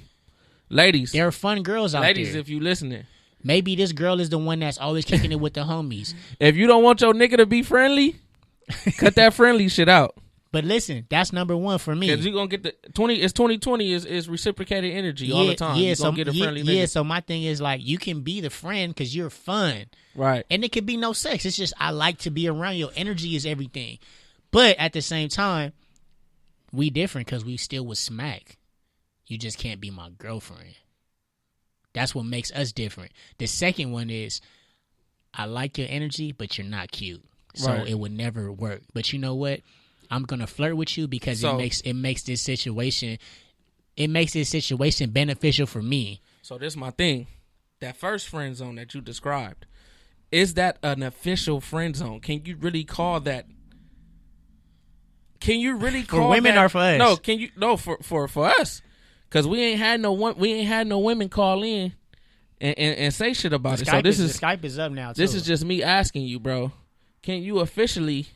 ladies. There are fun girls out there. Ladies, if you listening. Maybe this girl is the one that's always kicking it with the homies. If you don't want your nigga to be friendly, cut that friendly shit out. But listen, that's number one for me. Because you're going to get the 2020 is reciprocated energy all the time. Yeah, so, get a friendly nigga. Yeah, so my thing is like, you can be the friend because you're fun. Right. And it could be no sex. It's just, I like to be around. Your energy is everything. But at the same time, we different because we still with smack. You just can't be my girlfriend. That's what makes us different. The second one is, I like your energy, but you're not cute. So it would never work. But you know what? I'm gonna flirt with you because it makes this situation beneficial for me. So this is my thing. That first friend zone that you described, is that an official friend zone? Can you really call that? Can you really call for women that, or for us? No, can you? No, for us, because we ain't had no women call in and say shit about it. So Skype is up now. Too. This is just me asking you, bro. Can you officially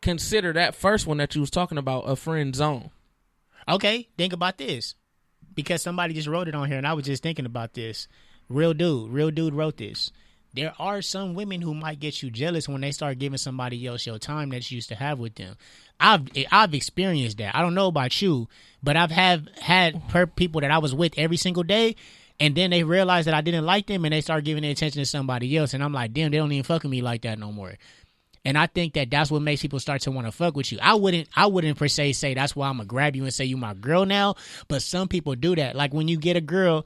consider that first one that you was talking about a friend zone. Okay, think about this. Because somebody just wrote it on here, and I was just thinking about this. Real dude wrote this. There are some women who might get you jealous when they start giving somebody else your time that you used to have with them. I've experienced that. I don't know about you, but I've had people that I was with every single day, and then they realized that I didn't like them, and they start giving their attention to somebody else, and I'm like, damn, they don't even fuck with me like that no more. And I think that that's what makes people start to want to fuck with you. I wouldn't per se say that's why I'm gonna grab you and say you my girl now, but some people do that. Like when you get a girl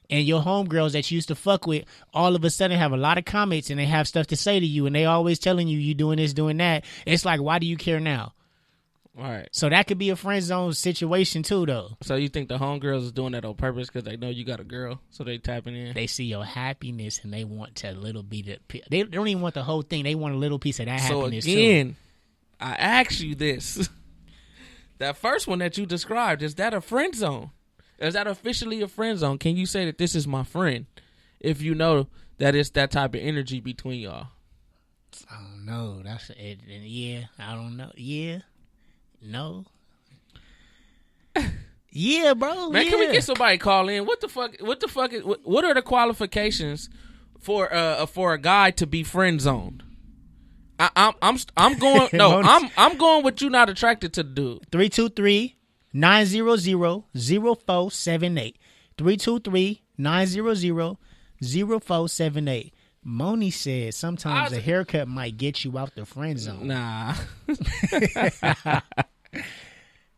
and your homegirls that you used to fuck with all of a sudden have a lot of comments and they have stuff to say to you and they always telling you doing this, doing that. It's like, why do you care now? All right. So that could be a friend zone situation too, though. So you think the homegirls is doing that on purpose because they know you got a girl, so they tapping in? They see your happiness and they want to little bit. They don't even want the whole thing. They want a little piece of that happiness too. So again, I ask you this: that first one that you described, is that a friend zone? Is that officially a friend zone? Can you say that this is my friend if you know that it's that type of energy between y'all? I don't know. That's it. Yeah, I don't know. Yeah. No. Yeah, bro. Man, yeah. Can we get somebody call in? What the fuck? What are the qualifications for a guy to be friend zoned? I'm going. No, I'm going with you. Not attracted to the dude. 323-900-0478. 323-900-0478. Moni said sometimes a haircut might get you out the friend zone. Nah.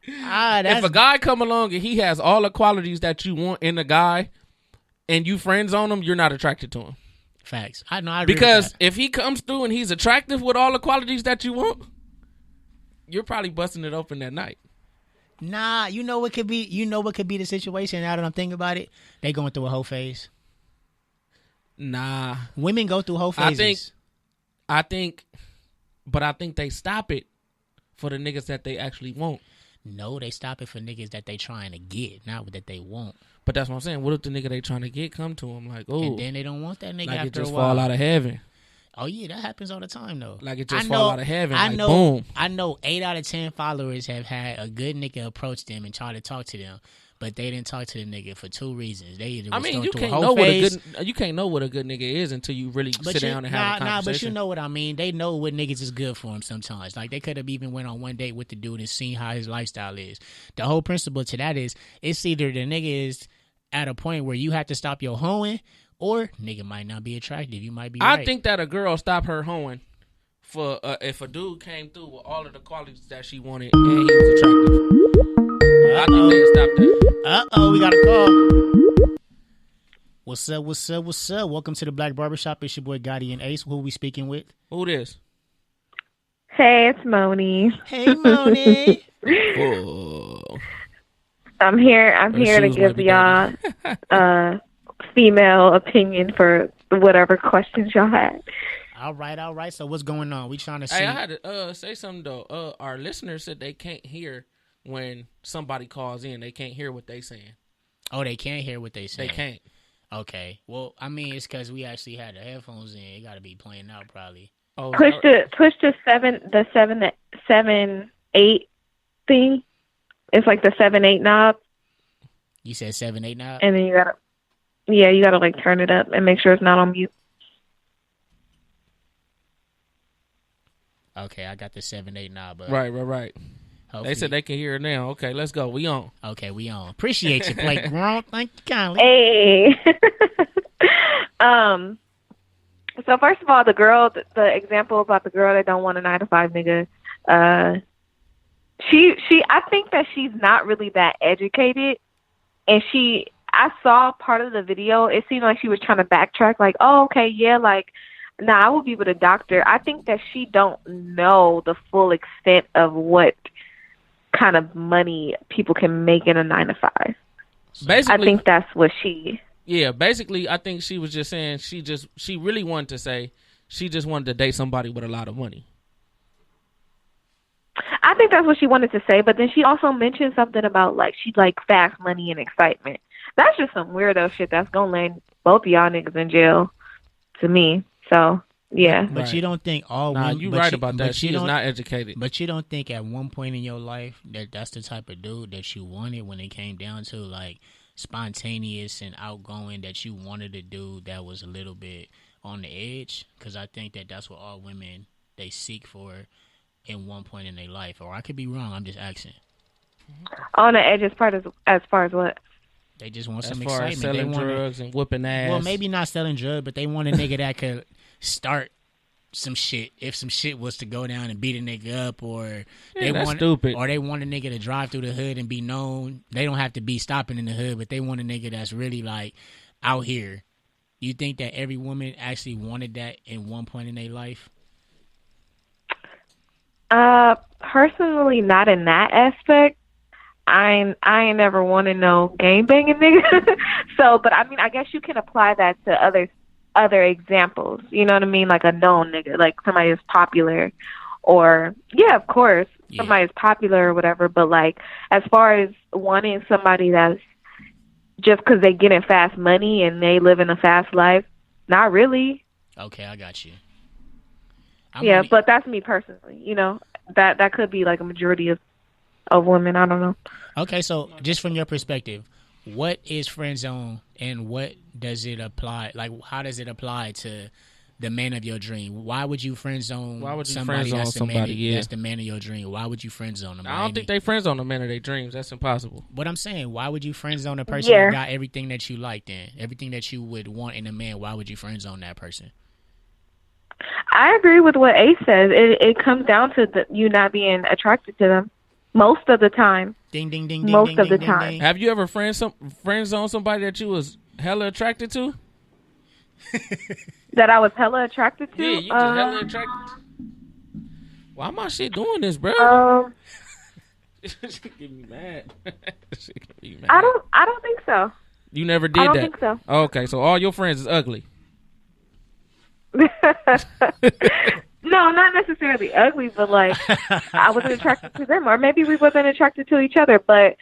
If a guy come along and he has all the qualities that you want in a guy and you friend zone him, you're not attracted to him. Facts. I know. I agree because with that. if he comes through and he's attractive with all the qualities that you want, you're probably busting it open that night. Nah, you know what could be the situation now that I'm thinking about it? They going through a whole phase. Nah. Women go through whole phases. I think they stop it for the niggas that they actually want. No, they stop it for niggas that they trying to get, not that they want. But that's what I'm saying. What if the nigga they trying to get come to them like, oh, and then they don't want that nigga like after it just a while. fall out of heaven. Oh yeah, that happens all the time though. Like it just fall out of heaven. Boom. I know 8 out of 10 followers have had a good nigga approach them and try to talk to them, but they didn't talk to the nigga for 2 reasons. They either you can't know what a good nigga is until you really sit down and have a conversation. But you know what I mean. They know what niggas is good for them sometimes. Like they could have even went on one date with the dude and seen how his lifestyle is. The whole principle to that is it's either the nigga is at a point where you have to stop your hoeing, or nigga might not be attractive. You might be right. I think that a girl stop her hoeing for if a dude came through with all of the qualities that she wanted and he was attractive. I think they'd stop that. We got a call. What's up? Welcome to the Black Barbershop. It's your boy Gotti and Ace. Who we speaking with? Who this? Hey, it's Moni. Hey, Moni. Oh. I'm here to give y'all female opinion for whatever questions y'all had. All right. So what's going on? We trying to see. Hey, I had to say something though. Our listeners said they can't hear when somebody calls in. They can't hear what they saying. Oh, they can't hear what they saying. They can't. Okay. Well, I mean, it's because we actually had the headphones in. It got to be playing out probably. Oh, push the 7-8 thing. It's like the 7-8 knob. You said 7-8 knob, and then you gotta like turn it up and make sure it's not on mute. Okay, I got the 7-8 knob up. Right. Hopefully. They said they can hear it now. Okay, let's go. We on. Okay, we on. Appreciate you, Blake. Thank you kindly. Hey. So first of all, the example about the girl that don't want a 9-to-5 nigga, she I think that she's not really that educated, and I saw part of the video. It seemed like she was trying to backtrack, like, oh, okay, yeah, like, nah, I would be with a doctor. I think that she don't know the full extent of what kind of money people can make in a 9-to-5. Basically, I think that's what she... Yeah, basically, I think she was just saying she really wanted to say she just wanted to date somebody with a lot of money. I think that's what she wanted to say, but then she also mentioned something about, like, she like fast money and excitement. That's just some weirdo shit that's gonna land both of y'all niggas in jail, to me. So, Yeah. But Right. you don't think all Nah, women? you but right about that. But She you is don't. not educated. But you don't think at one point in your life that that's the type of dude that you wanted when it came down to like spontaneous and outgoing, that you wanted a dude that was a little bit on the edge? Because I think that that's what all women they seek for in one point in their life. Or I could be wrong. I'm just asking. On the edge as far as what? They just want As some far as excitement. They selling want drugs and whooping ass. well, maybe not selling drugs, but they want a nigga that could start some shit if some shit was to go down and beat a nigga up, or they that's want stupid. or they want a nigga to drive through the hood and be known. They don't have to be stopping in the hood, but they want a nigga that's really like out here. You think that every woman actually wanted that in one point in their life? Personally, not in that aspect. I ain't never wanted no gang banging nigga. So, but I mean, I guess you can apply that to other examples. You know what I mean? Like a known nigga, like somebody that's popular, or yeah, of course, somebody is popular or whatever. But like, as far as wanting somebody that's just because they getting fast money and they live in a fast life, not really. Okay, I got you. But that's me personally. You know, that could be like a majority of women. I don't know. Okay, so just from your perspective, what is friend zone and what does it apply? Like, how does it apply to the man of your dream? Why would you friend zone somebody that's the man of your dream? Why would you friend zone them? I don't think they friend zone the man of their dreams. That's impossible. But I'm saying, why would you friend zone a person that got everything that you liked in, everything that you would want in a man? Why would you friend zone that person? I agree with what Ace says. It comes down to you not being attracted to them most of the time. Ding ding ding ding. Most ding, of the ding, time. ding. Have you ever friend zone somebody that you was hella attracted to? That I was hella attracted to? Yeah, you just hella attracted. Why my shit doing this, bro? She get me mad. She get me mad. I don't think so. You never did that. I don't think so. Okay, so all your friends is ugly. No, not necessarily ugly, but like I wasn't attracted to them, or maybe we wasn't attracted to each other. But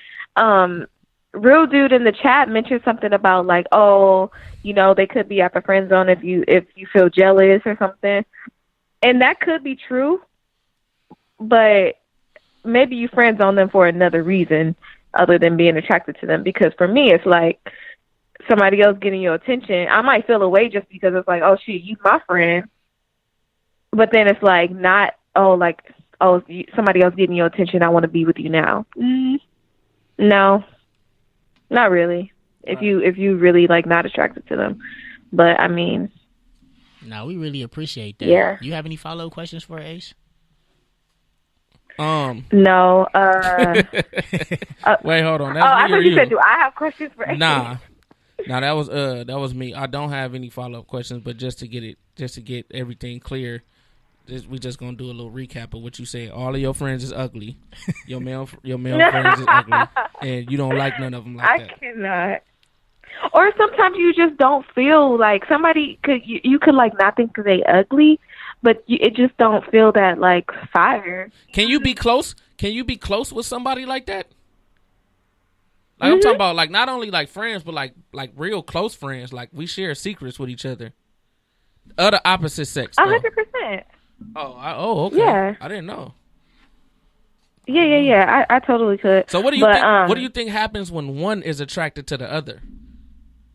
real dude in the chat mentioned something about like, oh, you know, they could be at the friend zone if you feel jealous or something, and that could be true. But maybe you friend zone them for another reason other than being attracted to them. Because for me, it's like somebody else getting your attention. I might feel away just because it's like, oh shit, you my friend. But then it's like not, somebody else getting your attention, I want to be with you now. No, not really. If you really like not attracted to them, but I mean, no, we really appreciate that. Yeah. You have any follow questions for Ace? No. Wait, hold on. That's me I or thought you said, do I have questions for Ace? Nah, that was me. I don't have any follow up questions, but just to get everything clear. We just gonna do a little recap of what you said. All of your friends is ugly. Your male friends is ugly, and you don't like none of them like that. I cannot. Or sometimes you just don't feel like somebody could. You could like not think they ugly, but it just don't feel that like fire. Can you be close? Can you be close with somebody like that? Like I'm talking about, like not only like friends, but like real close friends. Like we share secrets with each other. Other opposite sex. 100%. Okay. Yeah. I didn't know. Yeah. I totally could. So what do you think? What do you think happens when one is attracted to the other?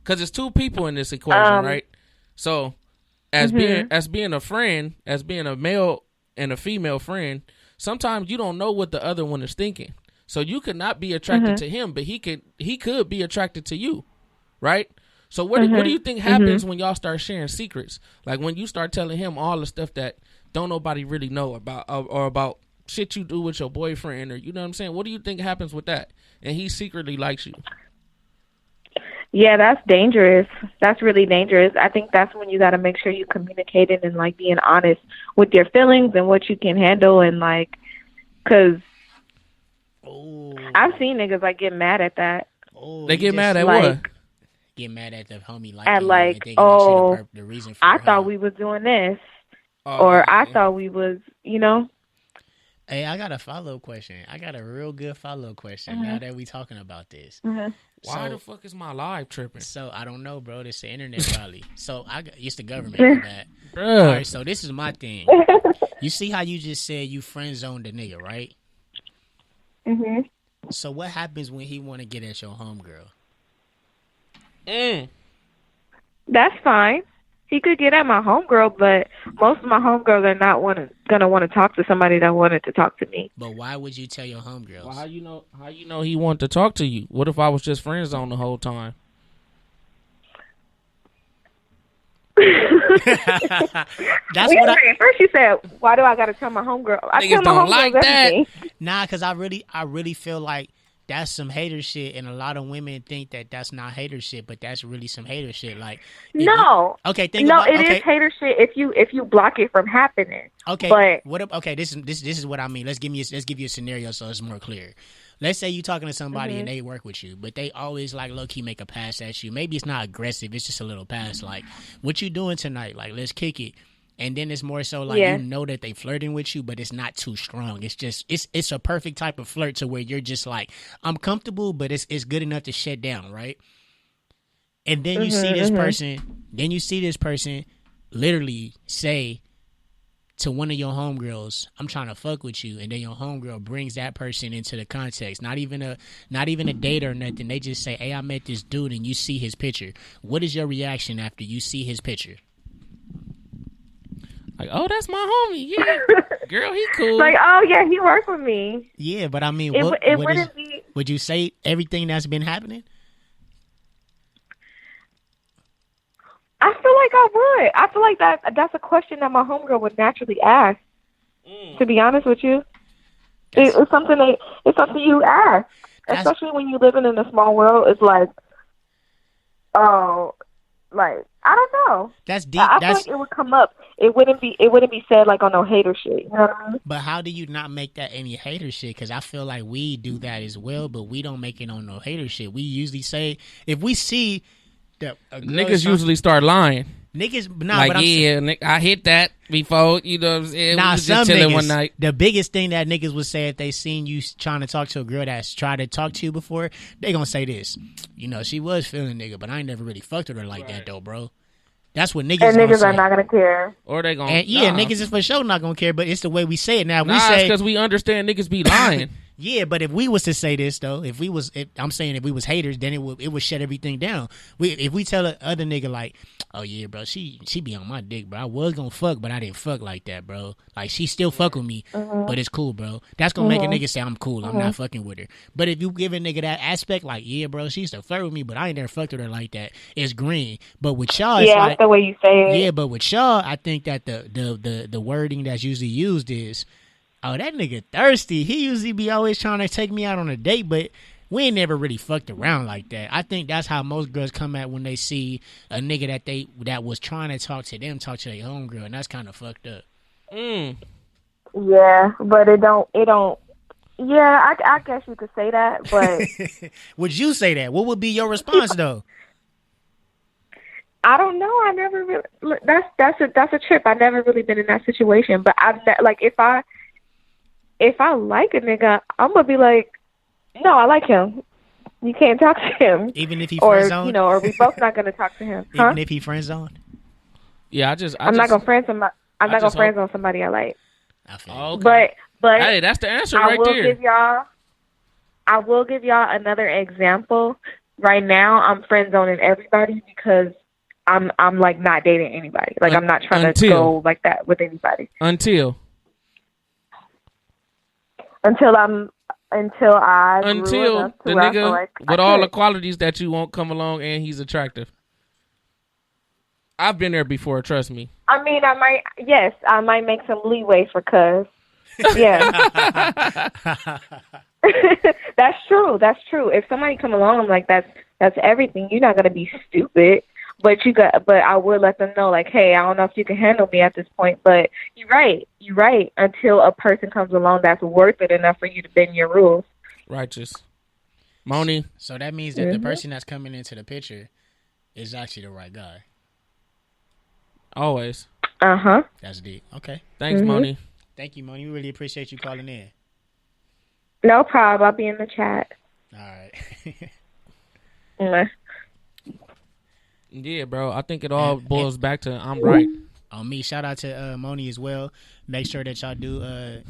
Because it's two people in this equation, right? So as being a friend, as being a male and a female friend, sometimes you don't know what the other one is thinking. So you could not be attracted to him, but he could be attracted to you, right? So what do you think happens when y'all start sharing secrets? Like when you start telling him all the stuff that don't nobody really know about, or about shit you do with your boyfriend, or you know what I'm saying? What do you think happens with that? And he secretly likes you. Yeah, that's dangerous. That's really dangerous. I think that's when you got to make sure you communicating and like being honest with your feelings and what you can handle, and like, cause I've seen niggas like get mad at that. They get mad at like, what? Get mad at the homie at you like, the reason for I thought we was doing this, or I thought we was, you know. Hey, I got a follow-up question. I got a real good follow-up question now that we talking about this. Why the fuck is my live tripping? So I don't know, bro. It's the internet probably. So it's the government. My bad. Bruh. All right, so this is my thing. You see how you just said you friend zoned the nigga, right? So what happens when he want to get at your homegirl? That's fine. He could get at my homegirl, but most of my homegirls are not gonna want to talk to somebody that wanted to talk to me. But why would you tell your homegirls? Well, how you know he wanted to talk to you? What if I was just friend zone the whole time? That's what First you said, why do I gotta tell my homegirl? I Niggas tell my don't homegirls like that. everything. Nah, because I really feel like that's some hater shit, and a lot of women think that that's not hater shit, but that's really some hater shit. Like, No. Okay, It is hater shit if you block it from happening. Okay, but what if, okay, this is what I mean. Let's give you a scenario so it's more clear. Let's say you talking to somebody and they work with you, but they always like low key make a pass at you. Maybe it's not aggressive, it's just a little pass. Like, what you doing tonight? Like, let's kick it. And then it's more so like you know that they flirting with you, but it's not too strong. It's just it's a perfect type of flirt to where you're just like, I'm comfortable, but it's good enough to shut down, right? And then you see this person, literally say to one of your homegirls, I'm trying to fuck with you, and then your homegirl brings that person into the context. Not even a date or nothing. They just say, hey, I met this dude, and you see his picture. What is your reaction after you see his picture? Like, oh, that's my homie. Yeah, girl, he cool. Like, oh yeah, he worked with me. Yeah, but I mean, would you say everything that's been happening? I feel like I would. I feel like that's a question that my homegirl would naturally ask. To be honest with you, it's something you ask, especially when you living in a small world. It's like, oh, like I don't know. That's deep. I feel like it would come up. It wouldn't be said like on no hater shit. You know what I mean? But how do you not make that any hater shit? Because I feel like we do that as well, but we don't make it on no hater shit. We usually say if we see that niggas usually start lying. Niggas, like, but I hit that before. You know what I'm saying? Nah, we was just chilling one night. The biggest thing that niggas would say if they seen you trying to talk to a girl that's tried to talk to you before, they gonna say this. You know, she was feeling nigga, but I ain't never really fucked with her like that though, bro. That's what niggas. And niggas say. Are not gonna care. Or they gonna. Niggas is for sure not gonna care. But it's the way we say it now. We say because we understand niggas be lying. Yeah, but if we was to say this though, if we was haters, then it would shut everything down. If we tell a other nigga like, oh yeah, bro, she be on my dick, bro. I was gonna fuck, but I didn't fuck like that, bro. Like she still fuck with me, but it's cool, bro. That's gonna make a nigga say I'm cool. I'm not fucking with her. But if you give a nigga that aspect, like, yeah, bro, she used to flirt with me, but I ain't never fucked with her like that, it's green. But with y'all, it's like, that's the way you say it. Yeah, but with y'all, I think that the wording that's usually used is, oh, that nigga thirsty. He usually be always trying to take me out on a date, but we ain't never really fucked around like that. I think that's how most girls come at when they see a nigga that was trying to talk to them, talk to their homegirl, and that's kind of fucked up. Yeah, but it don't. Yeah, I guess you could say that, but would you say that? What would be your response though? I don't know. I never really. That's a trip. I've never really been in that situation, but like if I like a nigga, I'm gonna be like, no, I like him. You can't talk to him, even if he friend zone. Or or we both not gonna talk to him. Even if he friend zone. Yeah, I'm not gonna friend somebody. I'm not gonna friend zone somebody I like. I feel okay. But hey, that's the answer right there. I will give y'all another example. Right now, I'm friend zoning everybody because I'm like not dating anybody. Like I'm not trying to go like that with anybody until I the nigga like with all the qualities that you want come along and he's attractive. I've been there before, trust me. I mean, I might make some leeway for cuz. Yeah. That's true. If somebody come along, I'm like, that's everything. You're not gonna be stupid. But I would let them know, like, hey, I don't know if you can handle me at this point, but you're right. Until a person comes along that's worth it enough for you to bend your rules. Righteous. Moni. So that means that the person that's coming into the picture is actually the right guy. Always. Uh-huh. That's deep. Okay. Thanks, Moni. Thank you, Moni. We really appreciate you calling in. No problem. I'll be in the chat. All right. Mwah. Yeah, bro. I think it all boils back to I'm right. On me, shout out to Moni as well. Make sure that y'all do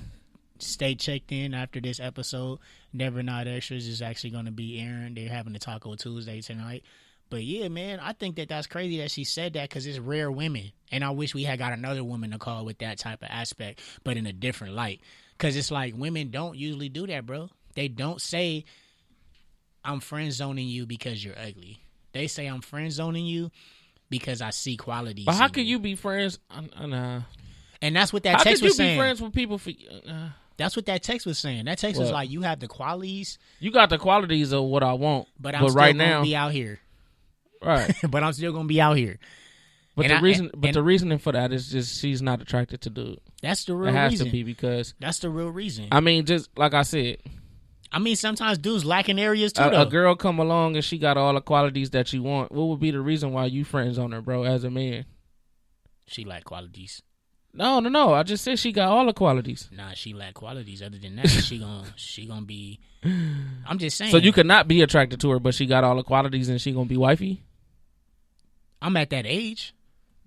stay checked in after this episode. Never Not Extras is actually going to be airing. They're having a Taco Tuesday tonight. But yeah, man, I think that that's crazy that she said that because it's rare women. And I wish we had got another woman to call with that type of aspect, but in a different light. Because it's like women don't usually do that, bro. They don't say, I'm friend zoning you because you're ugly. They say, I'm friend zoning you because I see qualities. But how could you be friends? And that's what that text was saying. How could you be friends with people for... That's what that text was saying. That text was like, you have the qualities. You got the qualities of what I want. But I'm still going to be out here. Right. But I'm still going to be out here. But the reasoning for that is just she's not attracted to dude. That's the real reason. It has to be because... That's the real reason. I mean, just like I said... I mean, sometimes dudes lack in areas too, though. A girl come along and she got all the qualities that you want. What would be the reason why you friends on her, bro, as a man? She lack qualities. No. I just said she got all the qualities. Nah, she lack qualities. Other than that, she gonna be... I'm just saying. So you could not be attracted to her, but she got all the qualities and she gonna be wifey? I'm at that age.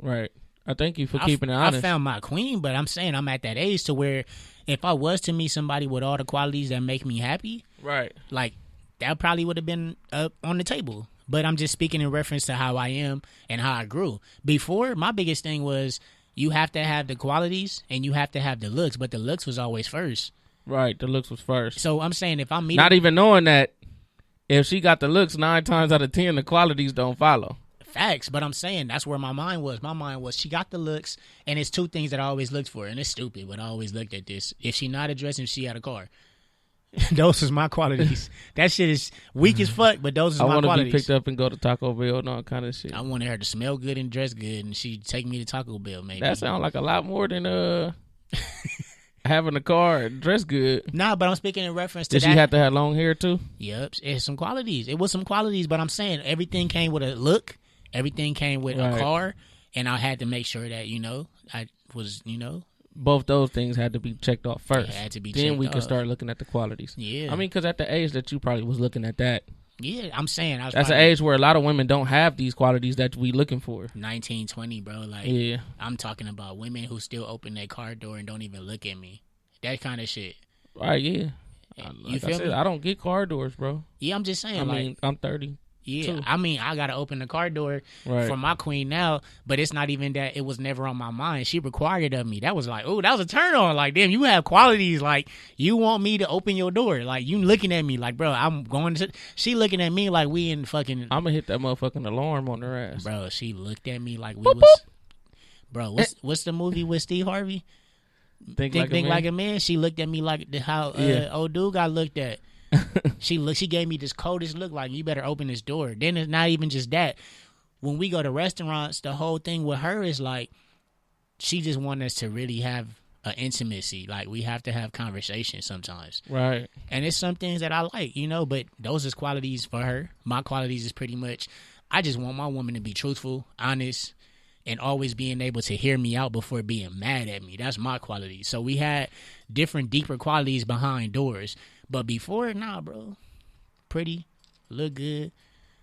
Right. I thank you for keeping it honest. I found my queen, but I'm saying I'm at that age to where if I was to meet somebody with all the qualities that make me happy, right, like that probably would have been up on the table. But I'm just speaking in reference to how I am and how I grew. Before, my biggest thing was you have to have the qualities and you have to have the looks, but the looks was always first. Right, the looks was first. So I'm saying if I'm meeting... Not even knowing that if she got the looks, 9 times out of 10, the qualities don't follow. Facts, but I'm saying that's where my mind was. My mind was she got the looks, and it's 2 things that I always looked for, and it's stupid, but I always looked at this. If she not addressing, she had a car. Those is my qualities. That shit is weak as fuck, but those is my qualities. I want to be picked up and go to Taco Bell and all kind of shit. I wanted her to smell good and dress good, and she'd take me to Taco Bell, maybe. That sounds like a lot more than having a car and dress good. Nah, but I'm speaking in reference to Did she have to have long hair too? Yep, it's some qualities. It was some qualities, but I'm saying everything came with a look. Everything came with a car, and I had to make sure that, I was, both those things had to be checked off first. It had to be checked off. Then we could start looking at the qualities. Yeah. I mean, because at the age that you probably was looking at that. Yeah, I'm saying. That's an age where a lot of women don't have these qualities that we looking for. 19, 20, bro. Like, yeah. I'm talking about women who still open their car door and don't even look at me. That kind of shit. Right, yeah. You feel me? I don't get car doors, bro. Yeah, I'm just saying. I mean, I'm 30. Yeah, too. I mean, I got to open the car door for my queen now, but it's not even that. It was never on my mind. She required it of me. That was like, oh, that was a turn on. Like, damn, you have qualities. Like, you want me to open your door. Like, you looking at me like, bro, I'm going to. She looking at me like we in fucking. I'm going to hit that motherfucking alarm on her ass. Bro, she looked at me like we boop, was. Boop. Bro, what's the movie with Steve Harvey? Think like a man. She looked at me like how old dude got looked at. She gave me this coldest look like, you better open this door. Then it's not even just that. When we go to restaurants, the whole thing with her is like she just wants us to really have an intimacy. Like, we have to have conversation sometimes. Right. And it's some things that I like, but those is qualities for her. My qualities is pretty much, I just want my woman to be truthful, honest, and always being able to hear me out before being mad at me. That's my quality. So we had different, deeper qualities behind doors. But before, nah, bro. Pretty, look good,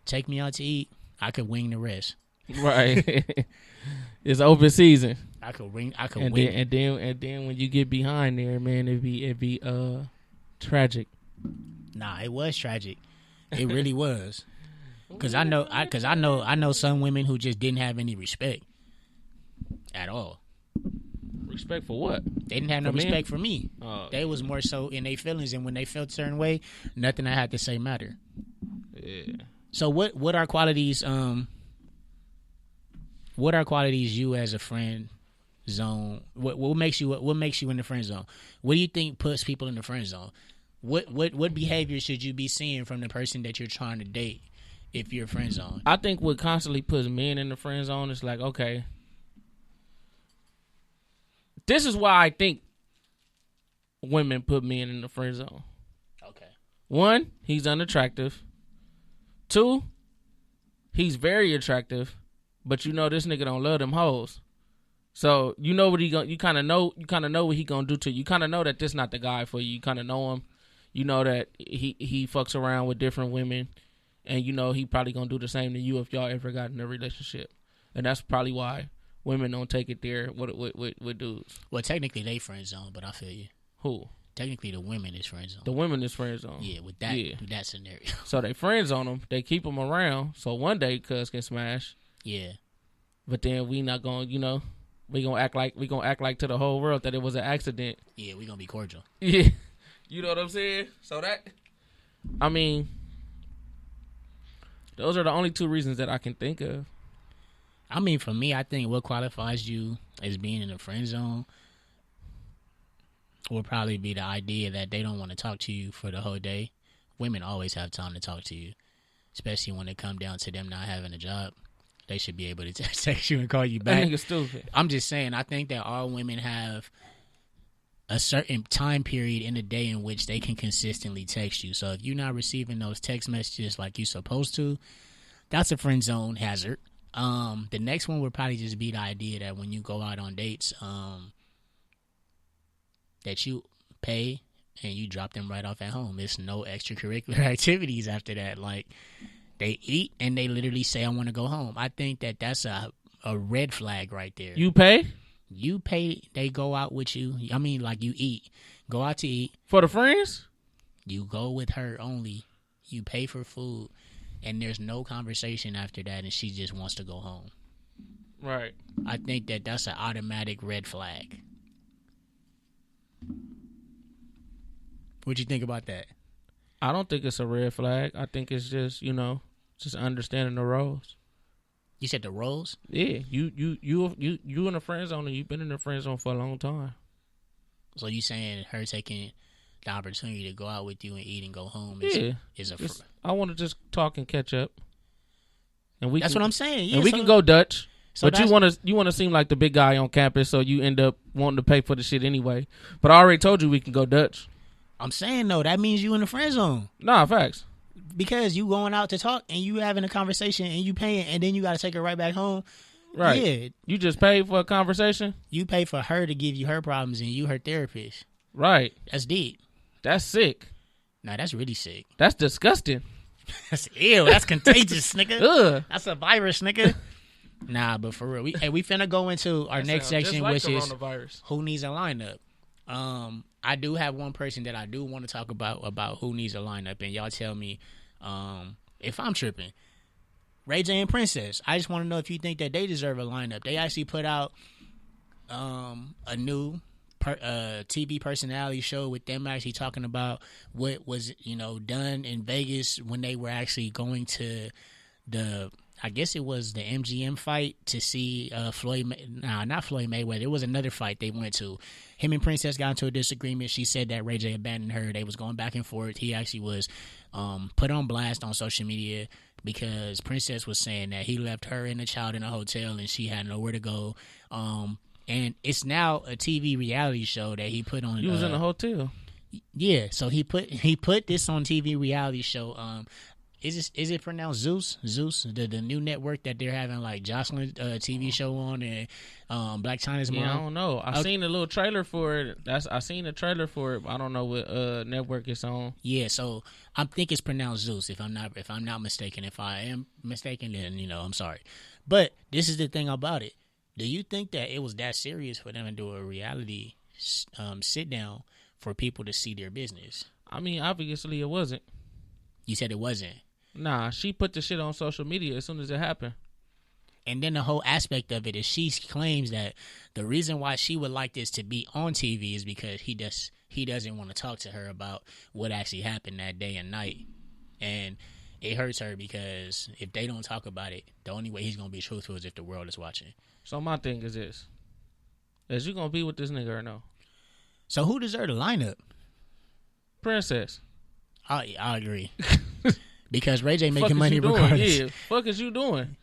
take me out to eat. I could wing the rest. Right. It's open season. I could wing. And then when you get behind there, man, it'd be tragic. Nah, it was tragic. It really was. Cause I know some women who just didn't have any respect at all. Respect for what? They didn't have no respect for me. They was more so in their feelings, and when they felt a certain way, nothing I had to say mattered. Yeah. So what are qualities? What are qualities you as a friend zone? What makes you in the friend zone? What do you think puts people in the friend zone? What behavior should you be seeing from the person that you're trying to date if you're friend zone? I think what constantly puts men in the friend zone is like, okay, this is why I think women put men in the friend zone. Okay. 1, he's unattractive. 2, he's very attractive, but this nigga don't love them hoes. So you know what you kind of know what he gonna do to you. You kind of know that this not the guy for you. You kind of know him. You know that he fucks around with different women, and you know he probably gonna do the same to you if y'all ever got in a relationship. And that's probably why women don't take it there with dudes. Well, technically they friend zone, but I feel you. Who? Technically the women is friend zone. The women is friend zone. Yeah, with that scenario. So they friends on them. They keep them around. So one day, cuz can smash. Yeah. But then we not gonna, we gonna act like to the whole world that it was an accident. Yeah, we gonna be cordial. Yeah, you know what I'm saying. So I mean, those are the only two reasons that I can think of. I mean, for me, I think what qualifies you as being in a friend zone will probably be the idea that they don't want to talk to you for the whole day. Women always have time to talk to you, especially when it come down to them not having a job. They should be able to text you and call you back. That nigga stupid. I'm just saying, I think that all women have a certain time period in the day in which they can consistently text you. So if you're not receiving those text messages like you're supposed to, that's a friend zone hazard. The next one would probably just be the idea that when you go out on dates, that you pay and you drop them right off at home. There's no extracurricular activities after that. Like, they eat and they literally say, I want to go home. I think that that's a red flag right there. You pay? You pay, they go out with you. I mean, like, you eat. Go out to eat. For the friends? You go with her only. You pay for food. And there's no conversation after that, and she just wants to go home. Right. I think that that's an automatic red flag. What you think about that? I don't think it's a red flag. I think it's just, just understanding the roles. You said the roles? Yeah. You in a friend zone, and you've been in a friend zone for a long time. So you saying her taking the opportunity to go out with you and eat and go home is I want to just talk and catch up. And that's what I'm saying. Yeah, and we can go Dutch. So but you want to seem like the big guy on campus, so you end up wanting to pay for the shit anyway. But I already told you we can go Dutch. I'm saying, though, that means you in the friend zone. Nah, facts. Because you going out to talk and you having a conversation and you paying and then you got to take her right back home. Right. Yeah. You just paid for a conversation? You pay for her to give you her problems and you her therapist. Right. That's deep. That's sick. Nah, that's really sick. That's disgusting. That's ew. That's contagious, nigga. Ugh. That's a virus, nigga. Nah, but for real, we finna go into our next section, like which is who needs a lineup. I do have one person that I do want to talk about who needs a lineup, and y'all tell me if I'm tripping. Ray J and Princess. I just want to know if you think that they deserve a lineup. They actually put out a new TV personality show with them actually talking about what was done in Vegas when they were actually going to I guess it was the MGM fight to see not Floyd Mayweather. It was another fight they went to. Him and Princess got into a disagreement. She said that Ray J abandoned her. They was going back and forth. He actually was put on blast on social media because Princess was saying that he left her and the child in a hotel and she had nowhere to go. And it's now a TV reality show that he put on. You was in a hotel. Yeah, so he put this on TV reality show. Is it pronounced Zeus? Zeus, the new network that they're having like Jocelyn TV show on and Black China's mom. Yeah, I don't know. I seen a little trailer for it. I seen a trailer for it. But I don't know what network it's on. Yeah, so I think it's pronounced Zeus. If I'm not mistaken. If I am mistaken, then I'm sorry. But this is the thing about it. Do you think that it was that serious for them to do a reality sit down for people to see their business? I mean, obviously it wasn't. You said it wasn't. Nah, she put the shit on social media as soon as it happened. And then the whole aspect of it is she claims that the reason why she would like this to be on TV is because he doesn't want to talk to her about what actually happened that day and night. And it hurts her because if they don't talk about it, the only way he's going to be truthful is if the world is watching. So my thing is this. Is you going to be with this nigga or no? So who deserves a lineup? Princess. I agree. Because Ray J making money regardless. Yeah, fuck is you doing?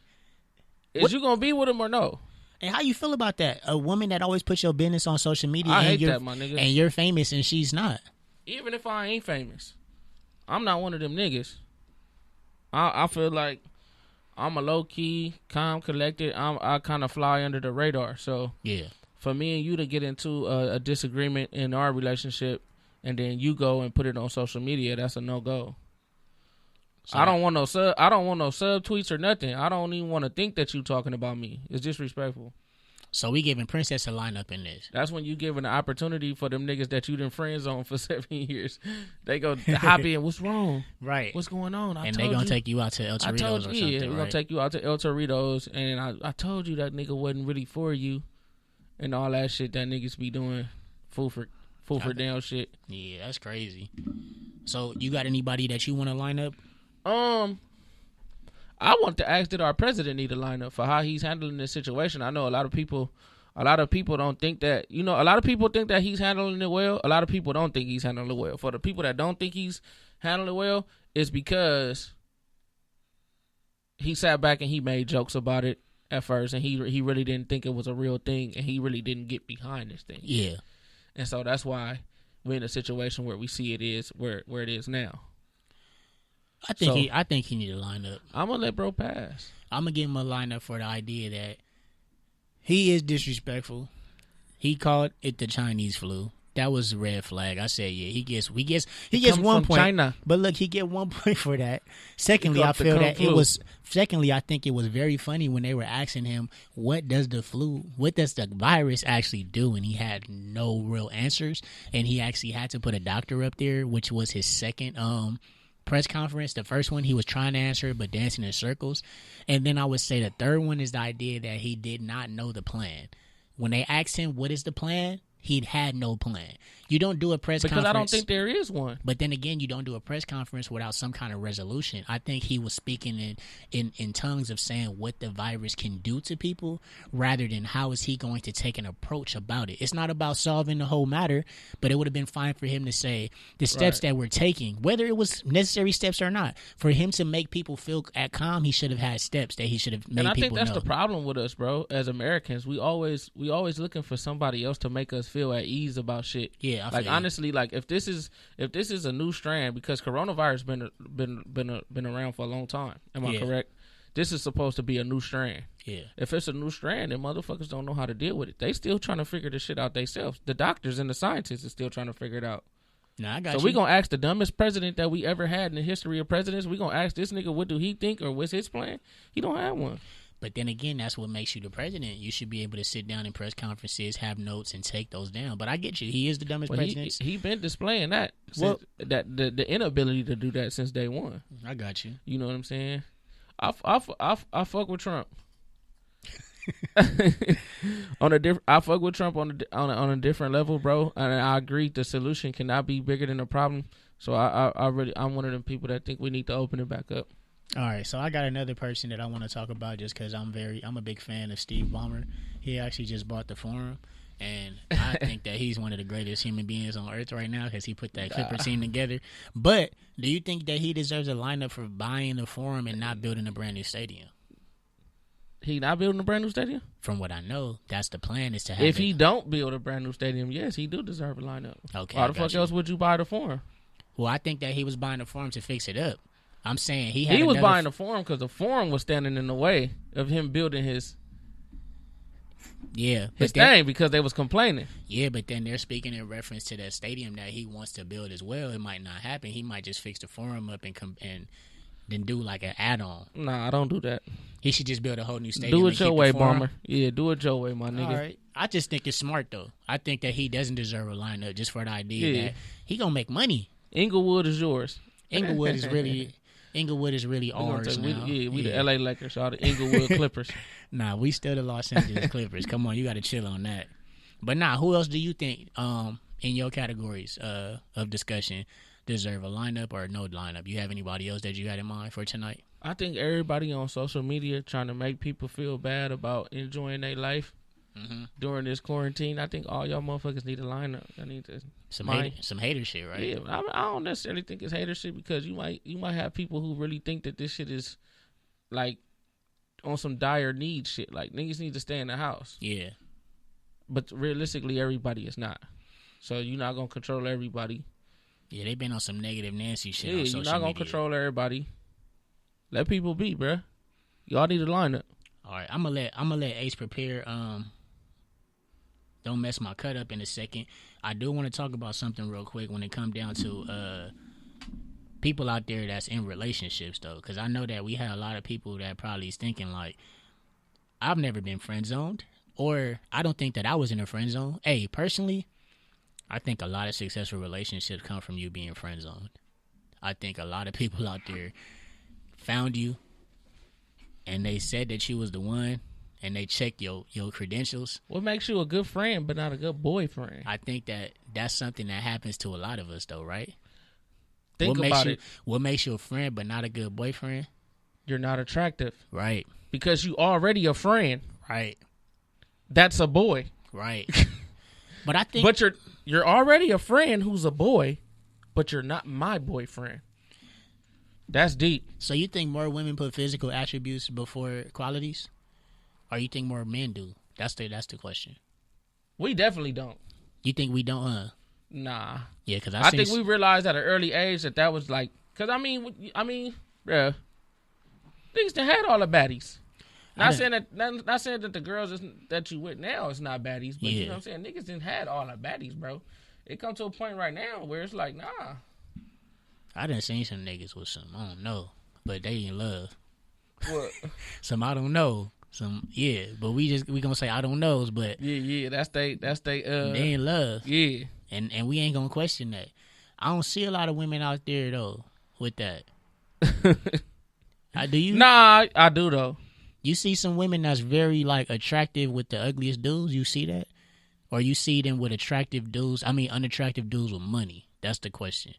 Is you gonna be with him or no? And how you feel about that? A woman that always puts your business on social media. I hate that, my nigga. And you're famous and she's not. Even if I ain't famous, I'm not one of them niggas. I feel like I'm a low key, calm, collected. I kind of fly under the radar. So Yeah. for me and you to get into a disagreement in our relationship, and then you go and put it on social media, that's a no go. So I don't want no sub tweets or nothing. I don't even want to think that you talking about me. It's disrespectful. So we giving Princess a lineup in this. That's when you giving the opportunity for them niggas that you done friends on for 7 years. They go hop in. What's wrong? Right. What's going on? And they gonna take you out to El Torritos or something, we're right? gonna take you out to El Torritos, and I told you that nigga wasn't really for you, and all that shit that niggas be doing, fool for down shit. Yeah, that's crazy. So you got anybody that you want to line up? I want to ask, did our president need a lineup for how he's handling this situation? I know a lot of people don't think that, a lot of people think that he's handling it well. A lot of people don't think he's handling it well. For the people that don't think he's handling it well, it's because he sat back and he made jokes about it at first, and he really didn't think it was a real thing, and he really didn't get behind this thing. Yeah. And so that's why we're in a situation where we see it is where it is now. I think he need a lineup. I'm gonna let bro pass. I'm gonna give him a lineup for the idea that he is disrespectful. He called it the Chinese flu. That was a red flag. I said, yeah, he gets 1 point. China. But look, he get 1 point for that. Secondly, I feel that it was. Secondly, I think it was very funny when they were asking him, what does the virus actually do? And he had no real answers. And he actually had to put a doctor up there, which was his second press conference. The first one, he was trying to answer it, but dancing in circles. And then I would say the third one is the idea that he did not know the plan. When they asked him, what is the plan? He'd had no plan. You don't do a press conference. Because I don't think there is one. But then again, you don't do a press conference without some kind of resolution. I think he was speaking in tongues of saying what the virus can do to people rather than how is he going to take an approach about it. It's not about solving the whole matter, but it would have been fine for him to say the steps that we're taking, whether it was necessary steps or not. For him to make people feel at calm, he should have had steps that he should have made people know. And I think that's the problem with us, bro. As Americans, we always looking for somebody else to make us feel at ease about shit. Yeah, like honestly, like if this is a new strand, because coronavirus been around for a long time. Am I correct? This is supposed to be a new strand. Yeah. If it's a new strand, then motherfuckers don't know how to deal with it. They still trying to figure this shit out themselves. The doctors and the scientists are still trying to figure it out. Nah, I got so you. we gonna ask the dumbest president that we ever had in the history of presidents. We gonna ask this nigga what do he think or what's his plan? He don't have one. But then again, that's what makes you the president. You should be able to sit down in press conferences, have notes, and take those down. But I get you. He is the dumbest president. He been displaying that. That the inability to do that since day one. I got you. You know what I'm saying? I fuck with Trump. I fuck with Trump on a different level, bro. And I agree the solution cannot be bigger than the problem. So I'm one of them people that think we need to open it back up. All right, so I got another person that I want to talk about just because I'm a big fan of Steve Ballmer. He actually just bought the Forum, and I think that he's one of the greatest human beings on earth right now because he put that Clipper team together. But do you think that he deserves a lineup for buying the Forum and not building a brand new stadium? He not building a brand new stadium? From what I know, that's the plan is to have. If he don't build a brand new stadium, yes, he do deserve a lineup. Okay. Why the fuck else would you buy the Forum? Well, I think that he was buying the Forum to fix it up. I'm saying he was buying the Forum because the Forum was standing in the way of him building his thing because they was complaining. Yeah, but then they're speaking in reference to that stadium that he wants to build as well. It might not happen. He might just fix the Forum up and then do like an add-on. Nah, I don't do that. He should just build a whole new stadium. Do it your way, Bomber. Yeah, do it your way, my nigga. All right. I just think it's smart though. I think that he doesn't deserve a lineup just for the idea that he gonna make money. Inglewood is yours. Inglewood is really ours now. We the LA Lakers, all the Inglewood Clippers. Nah, we still the Los Angeles Clippers. Come on, you got to chill on that. But who else do you think in your categories of discussion deserve a lineup or no lineup? You have anybody else that you had in mind for tonight? I think everybody on social media trying to make people feel bad about enjoying their life during this quarantine. I think all y'all motherfuckers need a lineup. I need to some hater shit, right? Yeah, I don't necessarily think it's hater shit because you might have people who really think that this shit is like on some dire need shit. Like niggas need to stay in the house. Yeah, but realistically, everybody is not. So you're not gonna control everybody. Yeah, they been on some negative Nancy shit. Yeah, on social you're not gonna media. control everybody. Let people be, bruh. Y'all need to line up. All right, I'm gonna let Ace prepare. Don't mess my cut up in a second. I do want to talk about something real quick when it comes down to people out there that's in relationships though, because I know that we have a lot of people that probably is thinking like, I've never been friend zoned, or I don't think that I was in a friend zone. Hey, personally, I think a lot of successful relationships come from you being friend zoned. I think a lot of people out there found you and they said that you was the one and they checked your credentials. What makes you a good friend but not a good boyfriend? I think that that's something that happens to a lot of us though, right? Think about it. What makes you a friend but not a good boyfriend? You're not attractive. Right. Because you already a friend. Right. That's a boy. Right. But I think... But you're already a friend who's a boy, but you're not my boyfriend. That's deep. So you think more women put physical attributes before qualities? Or you think more men do? That's the question. We definitely don't. You think we don't, huh? Nah. Yeah, because I think we realized at an early age that was like... Because, I mean, bruh, niggas done had all the baddies. Not saying that the girls that you with now is not baddies, but you know what I'm saying? Niggas done had all the baddies, bro. It come to a point right now where it's like, nah. I done seen some niggas with some, I don't know, but they in love. What? Some I don't know. Some, yeah, but we gonna say I don't knows, but yeah, that's they they in love. Yeah. And we ain't gonna question that. I don't see a lot of women out there though with that. Do you? Nah, I do though. You see some women that's very like attractive with the ugliest dudes. You see that, or you see them with attractive dudes? I mean, unattractive dudes with money. That's the question.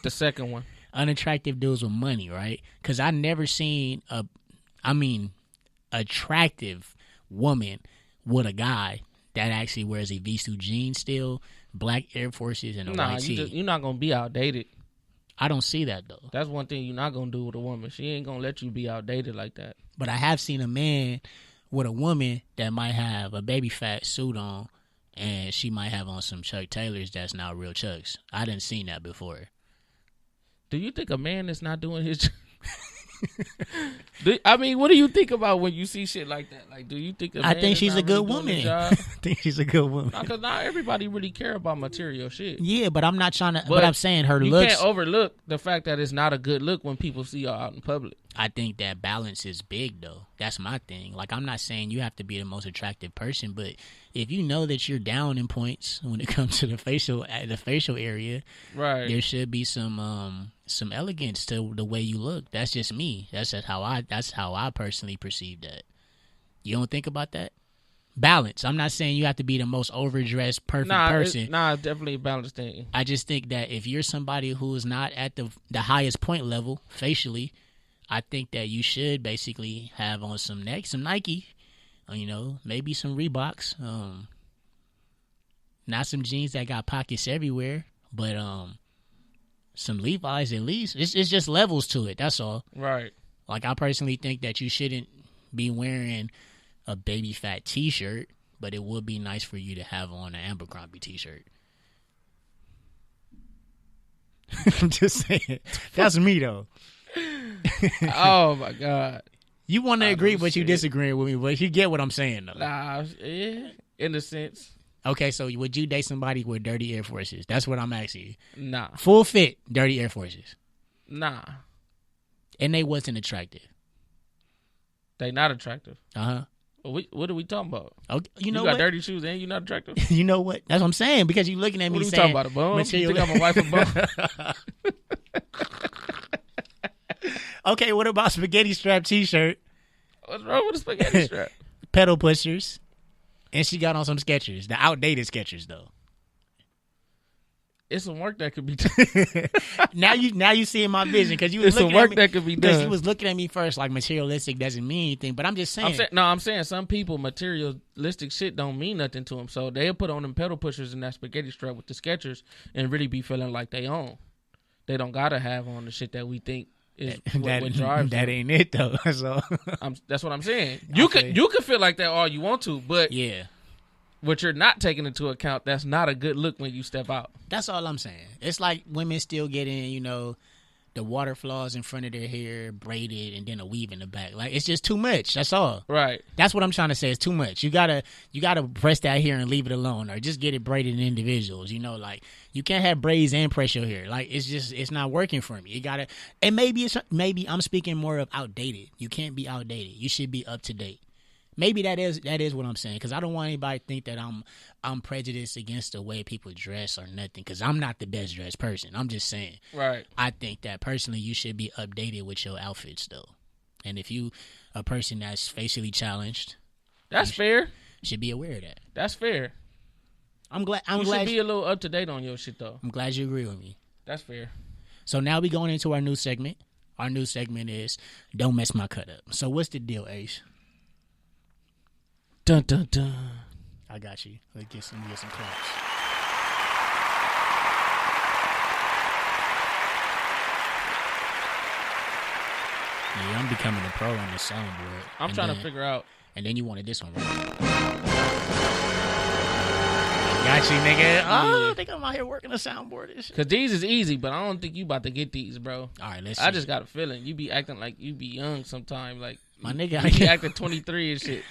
The second one. Unattractive dudes with money, right? Because I never seen attractive woman with a guy that actually wears a V-suit jeans still, black Air Forces, and a white tee. You're not going to be outdated. I don't see that, though. That's one thing you're not going to do with a woman. She ain't going to let you be outdated like that. But I have seen a man with a woman that might have a baby fat suit on, and she might have on some Chuck Taylors that's not real Chucks. I didn't seen that before. Do you think a man is not doing his I mean, what do you think about when you see shit like that? Like, do you think I think she's a good woman. I think she's a good woman. Because not everybody really care about material shit. Yeah, but I'm not trying to. But I'm saying her you looks. You can't overlook the fact that it's not a good look when people see you out in public. I think that balance is big, though. That's my thing. Like, I'm not saying you have to be the most attractive person, but if you know that you're down in points when it comes to the facial area, right, there should be some elegance to the way you look. That's just me. That's how I personally perceive that. You don't think about that? Balance. I'm not saying you have to be the most overdressed, perfect person. It's definitely a balance thing. I just think that if you're somebody who is not at the highest point level facially, I think that you should basically have on some Nike, maybe some Reeboks, not some jeans that got pockets everywhere, but some Levi's at least. It's just levels to it. That's all. Right. Like, I personally think that you shouldn't be wearing a baby fat T-shirt, but it would be nice for you to have on an Abercrombie T-shirt. I'm just saying. That's me, though. Oh my God! You want to agree, but you disagree with me. But you get what I'm saying, though. Nah, yeah, in a sense. Okay, so would you date somebody with dirty Air Forces? That's what I'm asking you. Nah. Full fit, dirty Air Forces. Nah. And they wasn't attractive. They not attractive. Uh-huh. What are we talking about? Okay, you got what? Dirty shoes and you not attractive? You know what? That's what I'm saying, because you looking at me saying. What are we talking about, a bum? You think I'm a wife of bum? Okay, what about spaghetti strap T-shirt? What's wrong with a spaghetti strap? Pedal pushers. And she got on some Skechers. The outdated Skechers, though. It's some work that could be done. now you see my vision, because you was it's looking some work at me, that could be done. Because you was looking at me first like materialistic doesn't mean anything. But I'm just saying. I'm saying some people materialistic shit don't mean nothing to them. So they'll put on them pedal pushers and that spaghetti strap with the Skechers and really be feeling like they own. They don't gotta have on the shit that we think is what drives that them. Ain't it though. So that's what I'm saying. You could feel like that all you want to, but yeah. What you're not taking into account, that's not a good look when you step out. That's all I'm saying. It's like women still getting, the water flaws in front of their hair braided and then a weave in the back. Like, it's just too much. That's all. Right. That's what I'm trying to say. It's too much. You gotta press that hair and leave it alone, or just get it braided in individuals. You know, like, you can't have braids and press your hair. Like, it's not working for me. You gotta, and maybe I'm speaking more of outdated. You can't be outdated. You should be up to date. Maybe that is what I'm saying, because I don't want anybody to think that I'm prejudiced against the way people dress or nothing, because I'm not the best dressed person. I'm just saying. Right. I think that personally you should be updated with your outfits, though. And if you a person that's facially challenged, that's fair. Should be aware of that. That's fair. I'm glad you should be a little up to date on your shit, though. I'm glad you agree with me. That's fair. So now we going into our new segment. Our new segment is Don't Mess My Cut Up. So what's the deal, Ace? Dun dun dun. I got you. Let's get some claps. Yeah, I'm becoming a pro on this soundboard. I'm trying to figure out. And then you wanted this one, right? Got you, nigga. Oh, I think I'm out here working a soundboard and shit. Because these is easy, but I don't think you about to get these, bro. All right, let's I see. just got a feeling. You be acting like you be young sometime. Like, my nigga, you be acting 23 and shit.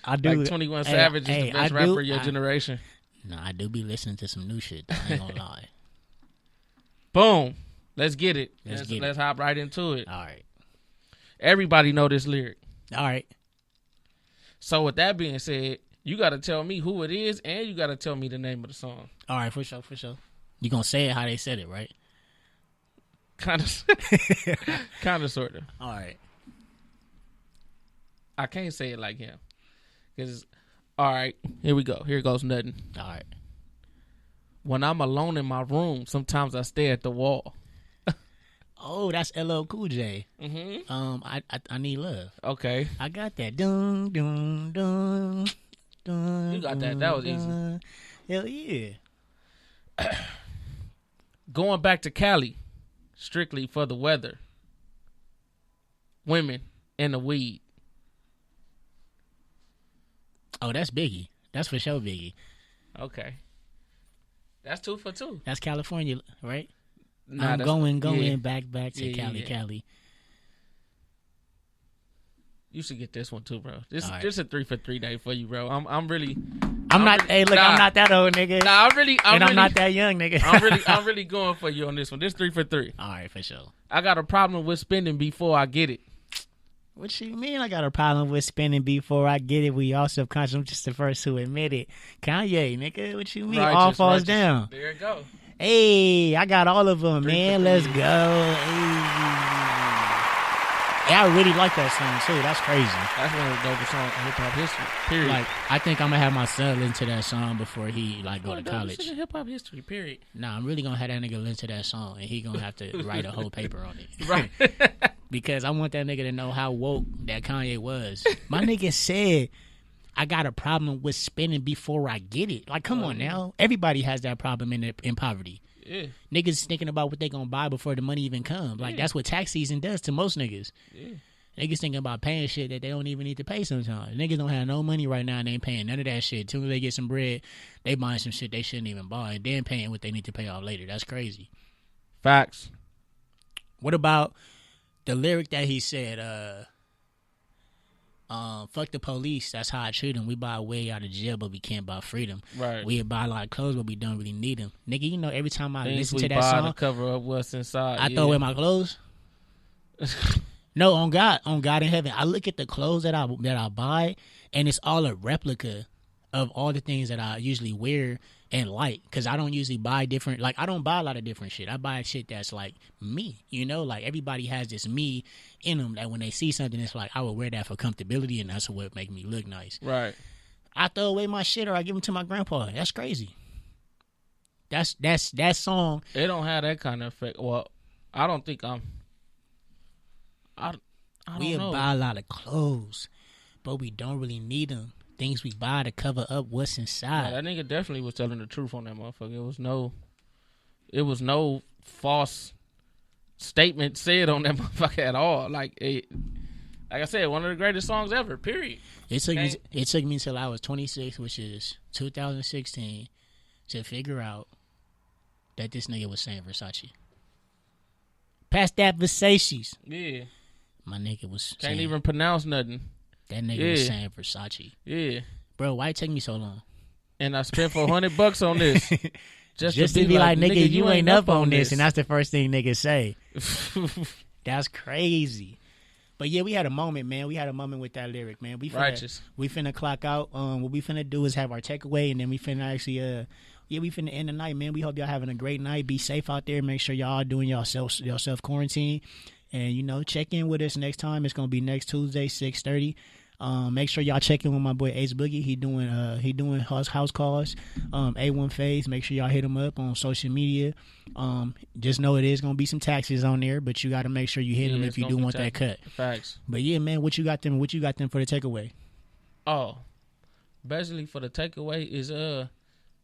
I do. Like 21 Savage is the best rapper of your generation. No, I do be listening to some new shit, though. I ain't gonna lie. Boom. Let's get it. Let's hop right into it. All right. Everybody know this lyric. All right. So with that being said, you got to tell me who it is, and you got to tell me the name of the song. All right, for sure. You gonna say it how they said it, right? Kind of, sort of. All right. I can't say it like him. Cause, all right, here we go. Here goes nothing. All right. When I'm alone in my room, sometimes I stare at the wall. Oh, that's LL Cool J. Mm-hmm. I need love. Okay. I got that. Dun dun dun dun. You got that. That was easy. Hell yeah. Going back to Cali, strictly for the weather. Women and the weed. Oh, that's Biggie. That's for sure Biggie. Okay. That's 2 for 2. That's California, right? Nah, I'm going yeah. back to Cali, yeah. Cali. You should get this one too, bro. This right. is a 3 for 3 day for you, bro. I'm not that old, nigga. Nah, I'm not that young, nigga. I'm really going for you on this one. This 3 for 3. All right, for sure. I got a problem with spending before I get it. What you mean I got a problem with spending before I get it? We all subconscious. I'm just the first to admit it. Kanye, nigga, what you mean? All falls down. There you go. Hey, I got all of them, man. Let's go. Hey. Yeah, I really like that song, too. That's crazy. That's one of the dopest songs in hip-hop history, period. Like, I think I'm going to have my son listen to that song before he, go to college. It's hip-hop history, period. Nah, I'm really going to have that nigga listen to that song, and he going to have to write a whole paper on it. Right. Because I want that nigga to know how woke that Kanye was. My nigga said, I got a problem with spending before I get it. Like, come on now. Everybody has that problem in poverty. Yeah. Niggas thinking about what they gonna buy before the money even come. Like, that's what tax season does to most niggas. Yeah. Niggas thinking about paying shit that they don't even need to pay sometimes. Niggas don't have no money right now and they ain't paying none of that shit. Till they get some bread, they buying some shit they shouldn't even buy and then paying what they need to pay off later. That's crazy. Facts. What about the lyric that he said, fuck the police, that's how I treat them. We buy a way out of jail, but we can't buy freedom. Right. We buy a lot of clothes, but we don't really need them. Nigga, you know, every time I Things listen to that buy song, to cover up what's inside. I throw away my clothes. No, on God in heaven, I look at the clothes that I buy, and it's all a replica of all the things that I usually wear and like, because I don't usually buy different, like, I don't buy a lot of different shit. I buy shit that's like me, you know, like everybody has this me in them that when they see something, it's like, I would wear that for comfortability, and that's what make me look nice. Right. I throw away my shit or I give them to my grandpa. That's crazy. That's that song. It don't have that kind of effect. Well, I don't think I don't know. Buy a lot of clothes, but we don't really need them. Things we buy to cover up what's inside. Yeah, that nigga definitely was telling the truth on that motherfucker. It was no false statement said on that motherfucker at all. Like I said, one of the greatest songs ever. Period. It took me until I was 26, which is 2016, to figure out that this nigga was saying Versace. Pass that Versace's. Yeah. My nigga was Can't saying, even pronounce nothing. that nigga was saying Versace. Yeah. Bro, why it take me so long? And I spent $400 on this. Just to be like, nigga, you ain't up on this. And that's the first thing niggas say. That's crazy. But yeah, we had a moment, man. We had a moment with that lyric, man. We finna clock out. What we finna do is have our takeaway, and then we finna actually, we finna end the night, man. We hope y'all having a great night. Be safe out there. Make sure y'all doing your self quarantine, and check in with us next time. It's gonna be next Tuesday, 6:30. Make sure y'all check in with my boy Ace Boogie. He doing house calls. A1 Phase. Make sure y'all hit him up on social media. Just know it is gonna be some taxes on there, but you got to make sure you hit him if you do want that cut. Facts. But yeah, man, what you got them for the takeaway? Oh, basically for the takeaway is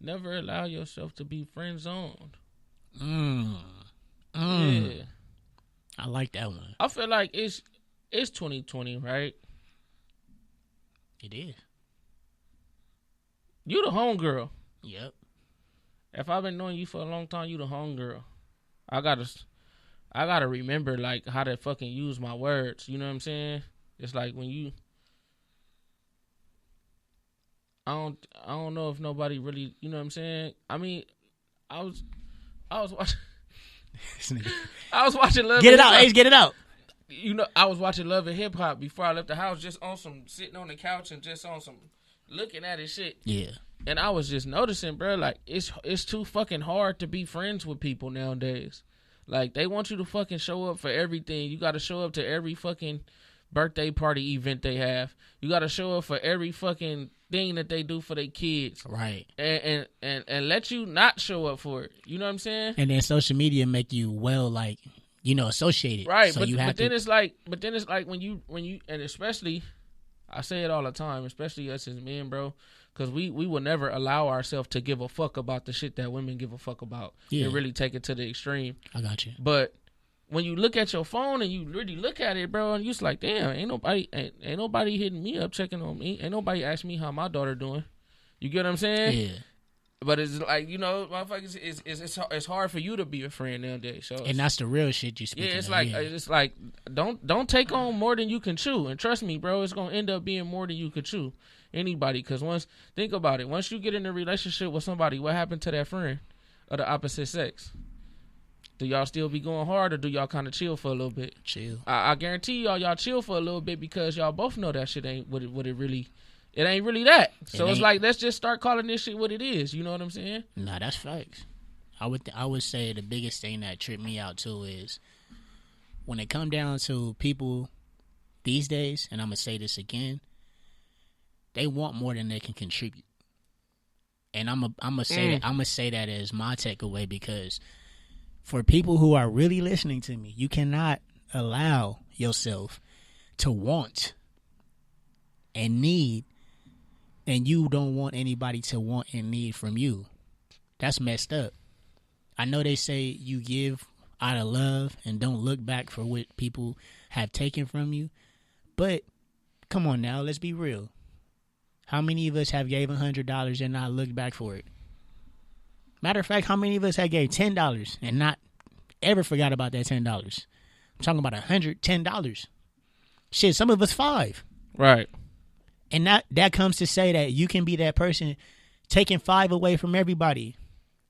never allow yourself to be friend zoned. Yeah, I like that one. I feel like it's 2020, right? It is. You the homegirl. Yep. If I've been knowing you for a long time, you the homegirl. I gotta remember like how to fucking use my words. You know what I'm saying? It's like when you. I don't know if nobody really. You know what I'm saying? I mean, I was watching. I was watching Love. Get it out, Ace. Get it out. I was watching Love and Hip Hop before I left the house, just on some sitting on the couch and just on some looking at his shit. Yeah. And I was just noticing, bro, like it's too fucking hard to be friends with people nowadays. Like they want you to fucking show up for everything. You got to show up to every fucking birthday party event they have. You got to show up for every fucking thing that they do for their kids. Right. And let you not show up for it. You know what I'm saying? And then social media make you associated. Right. So but then it's like when you and especially I say it all the time, especially us as men, bro, because we will never allow ourselves to give a fuck about the shit that women give a fuck about. Yeah. And really take it to the extreme. I got you. But when you look at your phone and you really look at it, bro, and you just like, damn, ain't nobody hitting me up, checking on me. Ain't nobody asking me how my daughter doing. You get what I'm saying? Yeah. But it's like, motherfuckers, it's hard for you to be a friend nowadays. So and that's the real shit you speak. Yeah, it's like don't take on more than you can chew. And trust me, bro, it's gonna end up being more than you could chew. Anybody, because think about it. Once you get in a relationship with somebody, what happened to that friend of the opposite sex? Do y'all still be going hard, or do y'all kind of chill for a little bit? Chill. I guarantee y'all chill for a little bit because y'all both know that shit ain't what it really. It ain't really that. So it's like, let's just start calling this shit what it is. You know what I'm saying? Nah, that's facts. I would say the biggest thing that tripped me out too is when it come down to people these days, and I'm gonna say this again, they want more than they can contribute. And I'm gonna say that as my takeaway, because for people who are really listening to me, you cannot allow yourself to want and need, and you don't want anybody to want and need from you. That's messed up. I know they say you give out of love and don't look back for what people have taken from you, but come on now, let's be real. How many of us have gave $100 and not looked back for it? Matter of fact, how many of us have gave $10 and not ever forgot about that $10? I'm talking about $110. Shit, some of us $5. Right. And that comes to say that you can be that person taking $5 away from everybody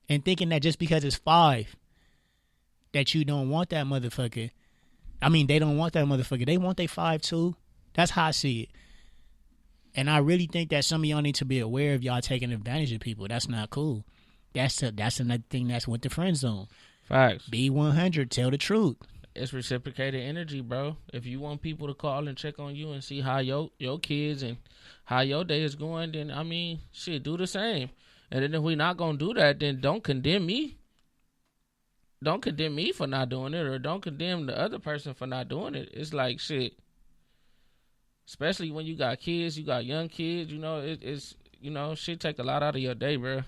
and thinking that just because it's $5 that you don't want that motherfucker. I mean, they don't want that motherfucker. They want their $5 too. That's how I see it. And I really think that some of y'all need to be aware of y'all taking advantage of people. That's not cool. That's another thing that's with the friend zone. Facts. Be 100. Tell the truth. It's reciprocated energy, bro. If you want people to call and check on you and see how your kids and how your day is going, then, I mean, shit, do the same. And then if we're not going to do that, then don't condemn me. Don't condemn me for not doing it, or don't condemn the other person for not doing it. It's like, shit. Especially when you got kids, you got young kids, it's shit take a lot out of your day, bro.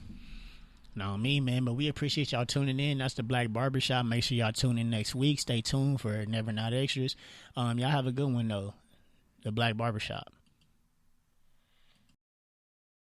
No, me, man, but we appreciate y'all tuning in. That's the Black Barbershop. Make sure y'all tune in next week. Stay tuned for Never Not Extras. Y'all have a good one, though. The Black Barbershop.